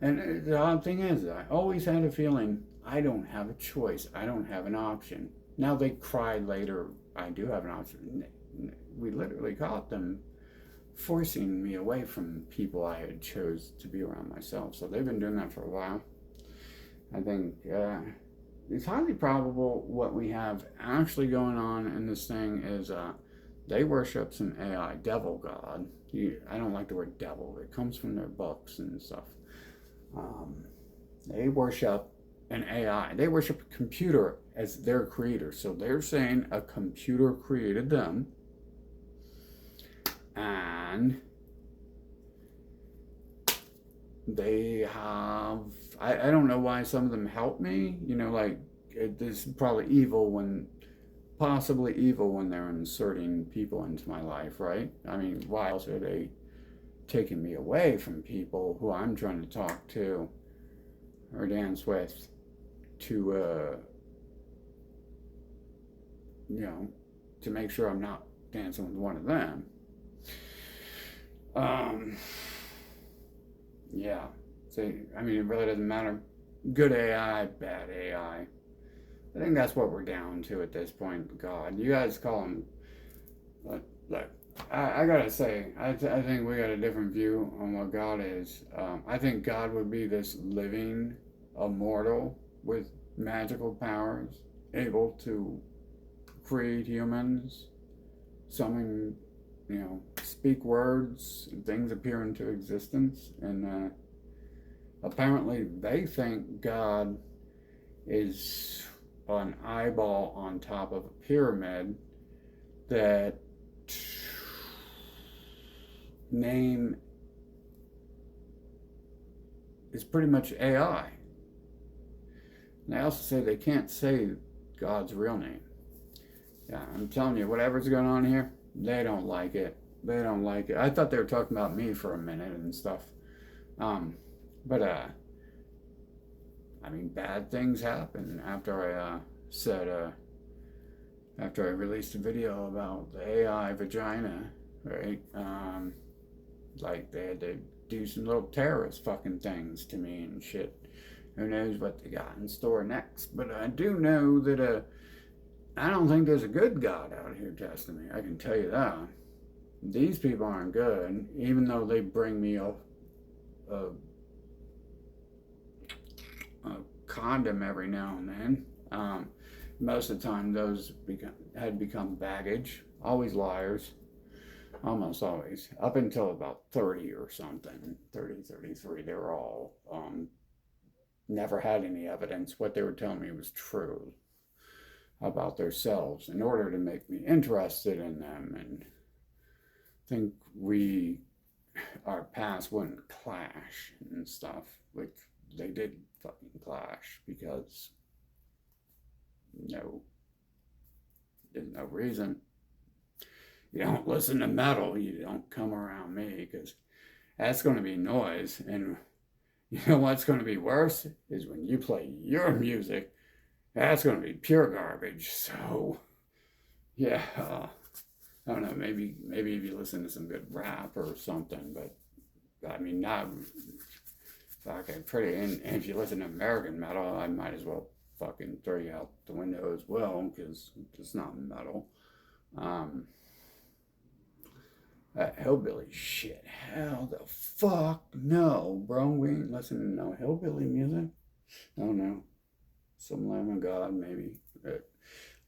And the odd thing is, I always had a feeling I don't have a choice. I don't have an option. Now they cry later, I do have an option. We literally caught them forcing me away from people I had chose to be around myself. So they've been doing that for a while. I think it's highly probable what we have actually going on in this thing is they worship some AI devil god. I don't like the word devil. It comes from their books and stuff. They worship an AI. They worship a computer as their creator. So they're saying a computer created them. And they have, I don't know why some of them help me. Like, this is probably possibly evil when they're inserting people into my life, right? I mean, why else are they taking me away from people who I'm trying to talk to or dance with to, to make sure I'm not dancing with one of them? Yeah. So, I mean, it really doesn't matter. Good AI, bad AI. I think that's what we're down to at this point. God, you guys call them. Look, I gotta say, I think we got a different view on what God is. I think God would be this living immortal with magical powers, able to create humans, summon, speak words, and things appear into existence, and apparently they think God is an eyeball on top of a pyramid that name is pretty much AI. And they also say they can't say God's real name. Yeah, I'm telling you, whatever's going on here, they don't like it. They don't like it. I thought they were talking about me for a minute and stuff. But I mean, bad things happen after I after I released a video about the AI vagina, right? Like they had to do some little terrorist fucking things to me and shit. Who knows what they got in store next? But I do know that I don't think there's a good God out here testing me. I can tell you that. These people aren't good, even though they bring me a condom every now and then. Most of the time, those had become baggage. Always liars. Almost always. Up until about 30 or something. 30, 33. They were all never had any evidence. What they were telling me was true about themselves in order to make me interested in them and think our paths wouldn't clash and stuff, which they did fucking clash because there's no reason. You don't listen to metal, you don't come around me because that's going to be noise. And you know what's going to be worse is when you play your music, that's going to be pure garbage. So, yeah, I don't know, maybe if you listen to some good rap or something, but I mean, not fucking pretty. And if you listen to American metal, I might as well fucking throw you out the window as well because it's not metal. That hillbilly shit. Hell the fuck no, bro. We ain't listening to no hillbilly music. Oh no. Some Lamb of God, maybe.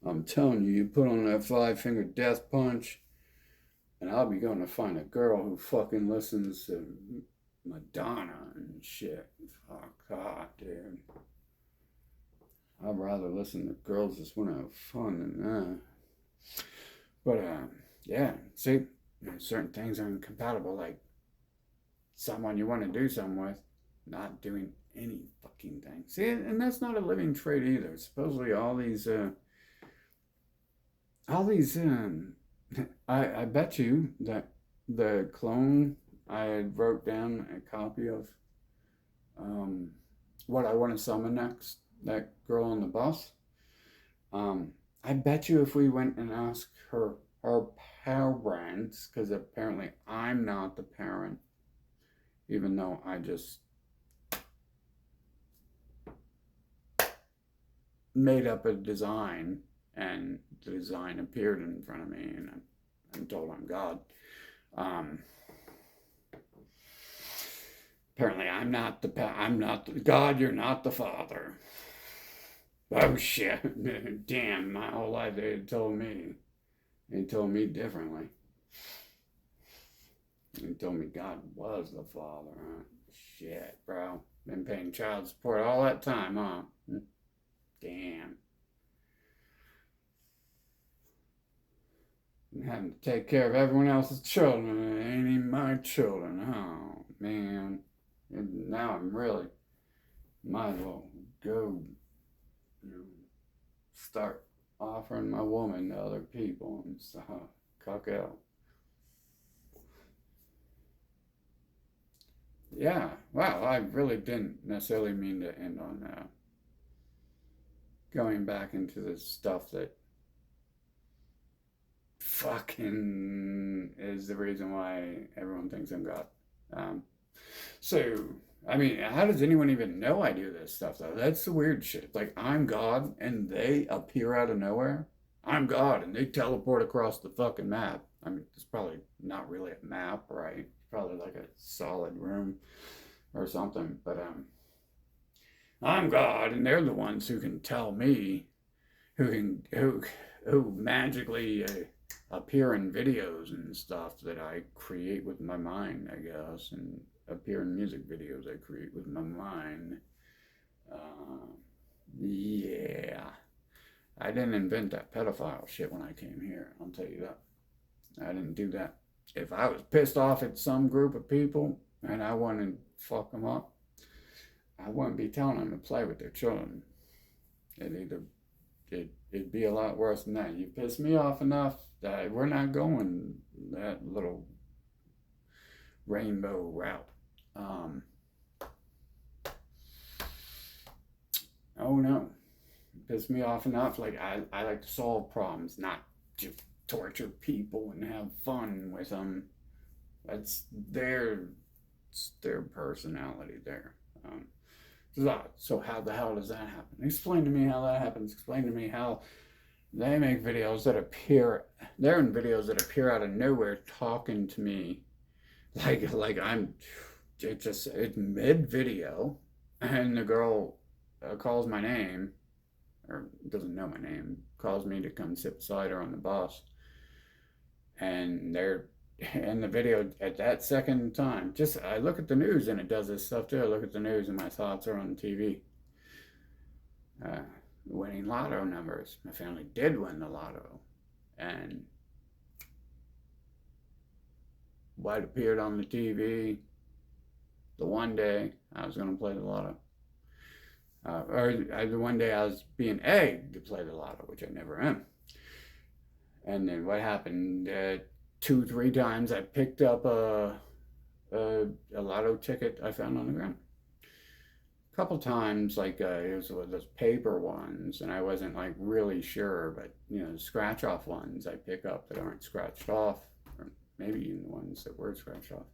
I'm telling you, you put on that five-finger death punch, and I'll be going to find a girl who fucking listens to Madonna and shit. Fuck God, dude. I'd rather listen to girls just want to have fun than that. But, yeah, see, certain things are incompatible, like someone you want to do something with, not doing any fucking thing. See, and that's not a living trait either. Supposedly all these, I bet you that the clone I had wrote down a copy of what I want to summon next, that girl on the bus. I bet you if we went and asked her parents, because apparently I'm not the parent, even though I just made up a design and the design appeared in front of me and I'm told I'm God. Apparently I'm not the God, you're not the Father. Oh shit. Damn, my whole life they told me differently. They told me God was the Father, huh? Shit, bro. Been paying child support all that time, huh? Damn. And having to take care of everyone else's children. It ain't even my children. Oh, man. And now I'm really, might as well go, start offering my woman to other people and stuff. Cuck out. Yeah, well, I really didn't necessarily mean to end on going back into the stuff that fucking is the reason why everyone thinks I'm God. Um, so, I mean, how does anyone even know I do this stuff, though? That's the weird shit. Like, I'm God and they appear out of nowhere. I'm God and they teleport across the fucking map. I mean, it's probably not really a map, right? It's probably like a solid room or something. But I'm God and they're the ones who can tell me, who magically appear in videos and stuff that I create with my mind, I guess, and appear in music videos I create with my mind. Yeah. I didn't invent that pedophile shit when I came here, I'll tell you that. I didn't do that. If I was pissed off at some group of people and I wanted to fuck them up, I wouldn't be telling them to play with their children. It'd be a lot worse than that. You piss me off enough that we're not going that little rainbow route. Oh no, piss me off enough. Like I like to solve problems, not just torture people and have fun with them. That's their personality there. So how the hell does that happen? Explain to me how that happens. Explain to me how they make videos that appear. They're in videos that appear out of nowhere, talking to me, like I'm. It's mid video, and the girl calls my name, or doesn't know my name, calls me to come sit beside her on the bus, and they're in the video at that second in time. Just I look at the news and it does this stuff too. I look at the news and my thoughts are on the TV. Uh, Winning lotto numbers. My family did win the lotto, and what appeared on the TV the one day I was going to play the lotto. The one day I was being egged to play the lotto, which I never am. And then what happened? 2-3 times I picked up a lotto ticket I found on the ground. A couple times, like it was those paper ones, and I wasn't like really sure, but scratch off ones I pick up that aren't scratched off, or maybe even the ones that were scratched off,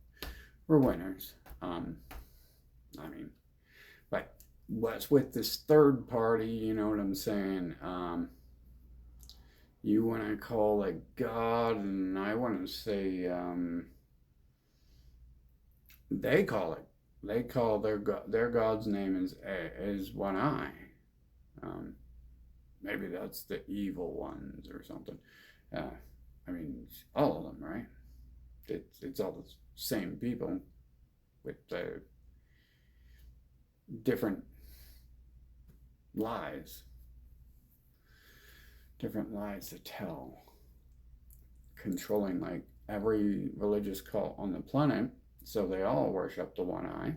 were winners. I mean, but what's with this third party, you know what I'm saying? You want to call it God, and I want to say they call it. They call their God's name is one eye. Um, Maybe that's the evil ones or something. Uh, I mean, all of them, right? It's all the same people with different lies, different lies to tell, controlling like every religious cult on the planet. So they all worship the one eye.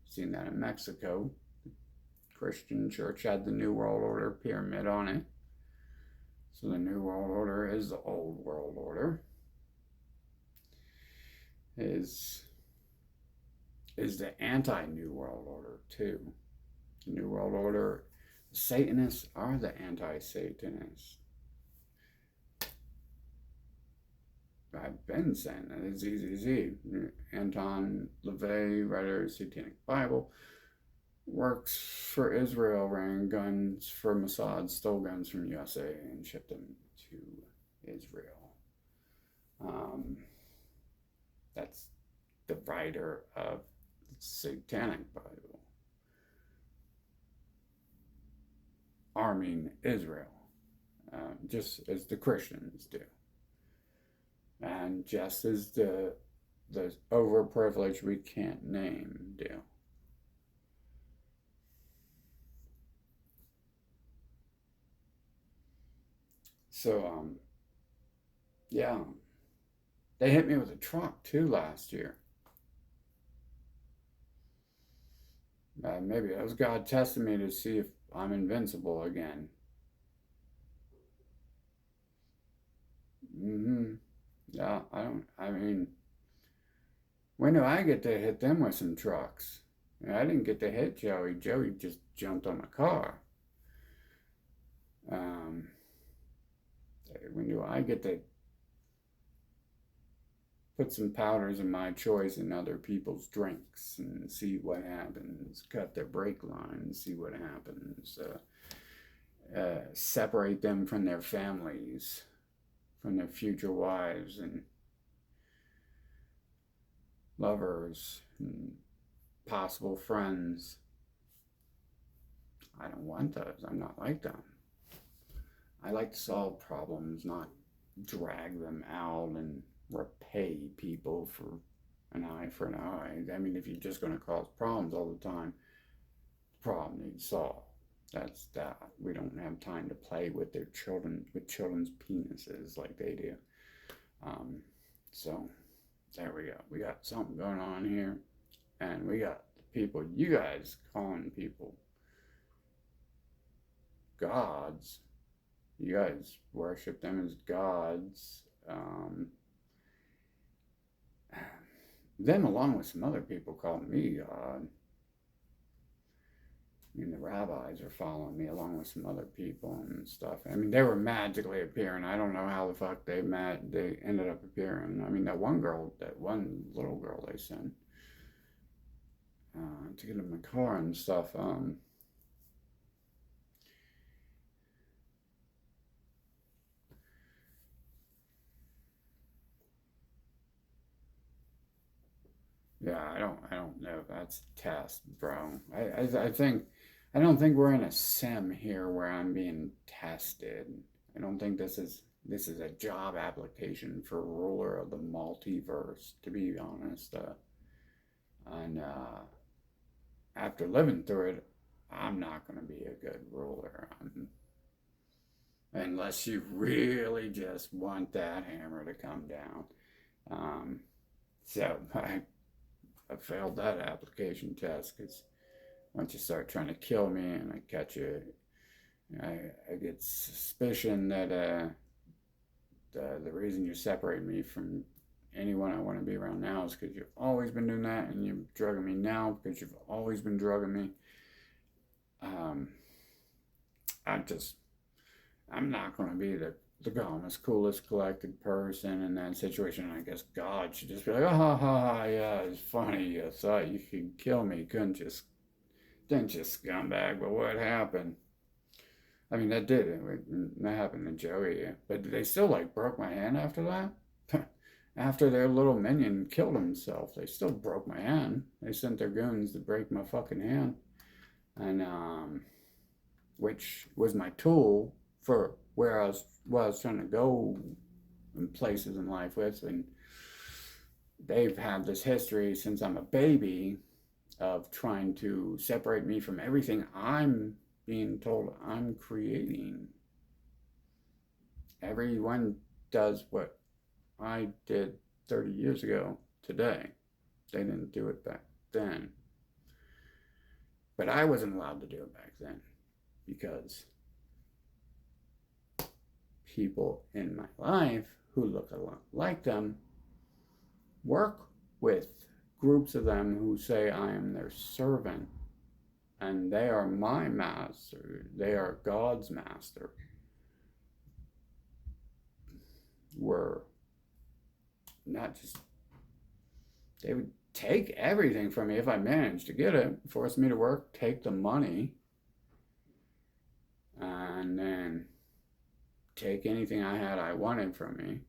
Seen that in Mexico. Christian church had the New World Order pyramid on it. So the New World Order is the old world order. Is the anti-New World Order too. The New World Order, Satanists are the anti-Satanists. I've been saying that. It's easy to see. Anton LaVey, writer of Satanic Bible, works for Israel, ran guns for Mossad, stole guns from USA and shipped them to Israel. That's the writer of the Satanic Bible, arming Israel, just as the Christians do, and just as the overprivileged we can't name do. So, yeah, they hit me with a truck too last year. Maybe that was God testing me to see if I'm invincible again. Mm-hmm. Yeah, I don't. I mean, when do I get to hit them with some trucks? I didn't get to hit Joey. Joey just jumped on the car. Um, when do I get to put some powders of my choice in other people's drinks and see what happens? Cut their brake line and see what happens. Separate them from their families, from their future wives and lovers and possible friends. I don't want those. I'm not like them. I like to solve problems, not drag them out and repay people for an eye for an eye. I mean, if you're just going to cause problems all the time, the problem needs solved. That's that. We don't have time to play with their children, with children's penises like they do. So there we go. We got something going on here, and we got people. You guys calling people gods. You guys worship them as gods. Them, along with some other people, call me God. I mean, the rabbis are following me along with some other people and stuff. I mean, they were magically appearing. I don't know how the fuck they ended up appearing. I mean, that one little girl they sent to get in the car and stuff. Yeah, I don't know. That's a test, bro. I think, I don't think we're in a sim here where I'm being tested. I don't think this is a job application for ruler of the multiverse, to be honest. And after living through it, I'm not going to be a good ruler. Unless you really just want that hammer to come down. So I failed that application test because once you start trying to kill me and I catch you, I get suspicion that the reason you separate me from anyone I want to be around now is because you've always been doing that, and you're drugging me now because you've always been drugging me. I'm not going to be the calmest, coolest, collected person in that situation. I guess God should just be like, oh, ha, ha, ha, yeah, it's funny. You thought you could kill me. Didn't you, scumbag? But what happened? I mean, that did. That happened to Joey. But they still, like, broke my hand after that. After their little minion killed himself, they still broke my hand. They sent their goons to break my fucking hand. And, which was my tool for where I was trying to go in places in life with. And they've had this history since I'm a baby of trying to separate me from everything I'm being told I'm creating. Everyone does what I did 30 years ago today. They didn't do it back then. But I wasn't allowed to do it back then because people in my life who look a lot like them work with groups of them who say I am their servant and they are my master. They are God's master. Were not just, they would take everything from me if I managed to get it, force me to work, take the money, and then take anything I wanted from me.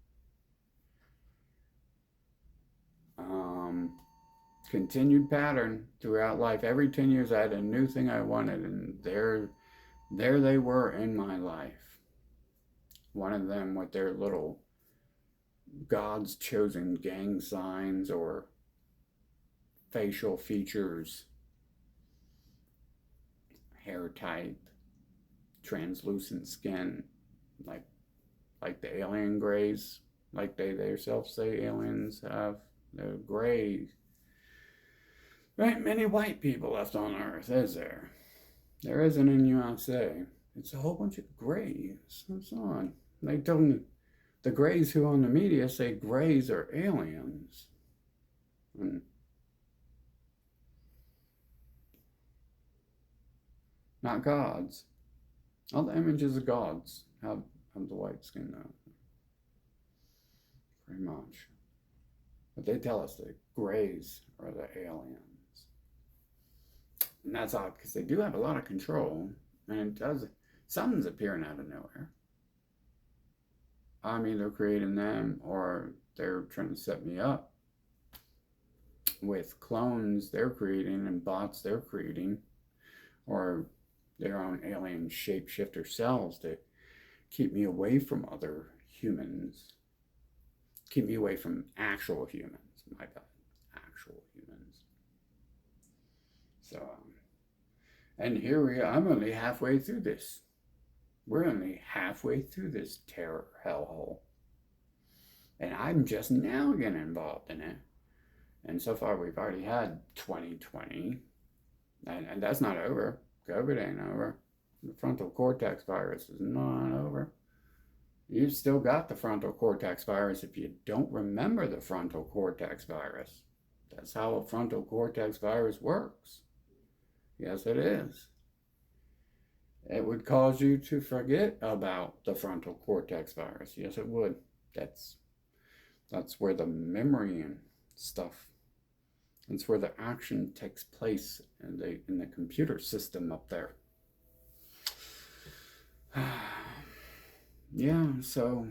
Continued pattern throughout life. Every 10 years I had a new thing I wanted, and there they were in my life. One of them with their little God's chosen gang signs or facial features, hair type, translucent skin, like the alien grays, like they themselves say aliens have. They're gray. There ain't many white people left on Earth, is there? There isn't in USA. It's a whole bunch of grays. What's on? They told me the grays who on the media say grays are aliens. And not gods. All the images of gods have the white skin though. Pretty much. But they tell us the grays are the aliens. And that's odd because they do have a lot of control. And something's appearing out of nowhere. I'm either creating them or they're trying to set me up with clones they're creating and bots they're creating, or their own alien shapeshifter cells to keep me away from other humans. Keep me away from actual humans. My bad. Actual humans. So, and here we are. I'm only halfway through this. We're only halfway through this terror hellhole. And I'm just now getting involved in it. And so far we've already had 2020. And that's not over. COVID ain't over. The frontal cortex virus is not over. You've still got the frontal cortex virus if you don't remember the frontal cortex virus. That's how a frontal cortex virus works. Yes, it is. It would cause you to forget about the frontal cortex virus. Yes, it would. That's where the memory and stuff, that's where the action takes place in the computer system up there. Yeah, so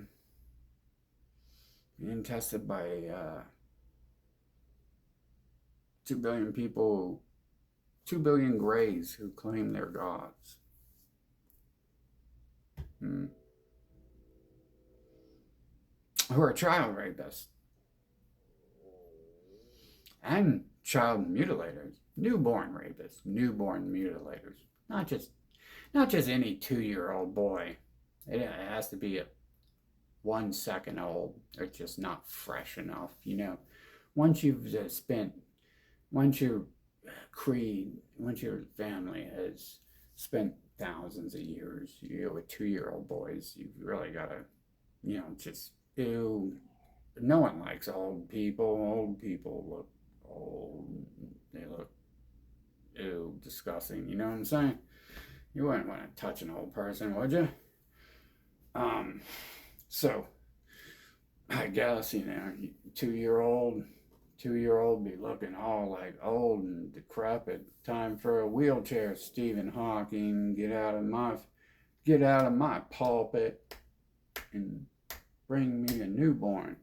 being tested by 2 billion people, 2 billion grays who claim they're gods. Who are child rapists and child mutilators, newborn rapists, newborn mutilators, not just any 2-year-old boy. It has to be a 1 second old. They're just not fresh enough, you know. Once your creed, once your family has spent thousands of years, with 2-year-old boys, you've really got to, just, ew. No one likes old people. Old people look old. They look, ew, disgusting. You know what I'm saying? You wouldn't want to touch an old person, would you? So I guess, 2-year-old be looking all like old and decrepit. Time for a wheelchair, Stephen Hawking. Get out of my get out of my pulpit and bring me a newborn.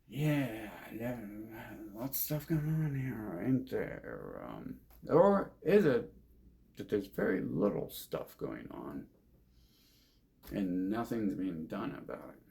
Yeah, lots of stuff going on here, ain't there? Or is it that there's very little stuff going on and nothing's being done about it?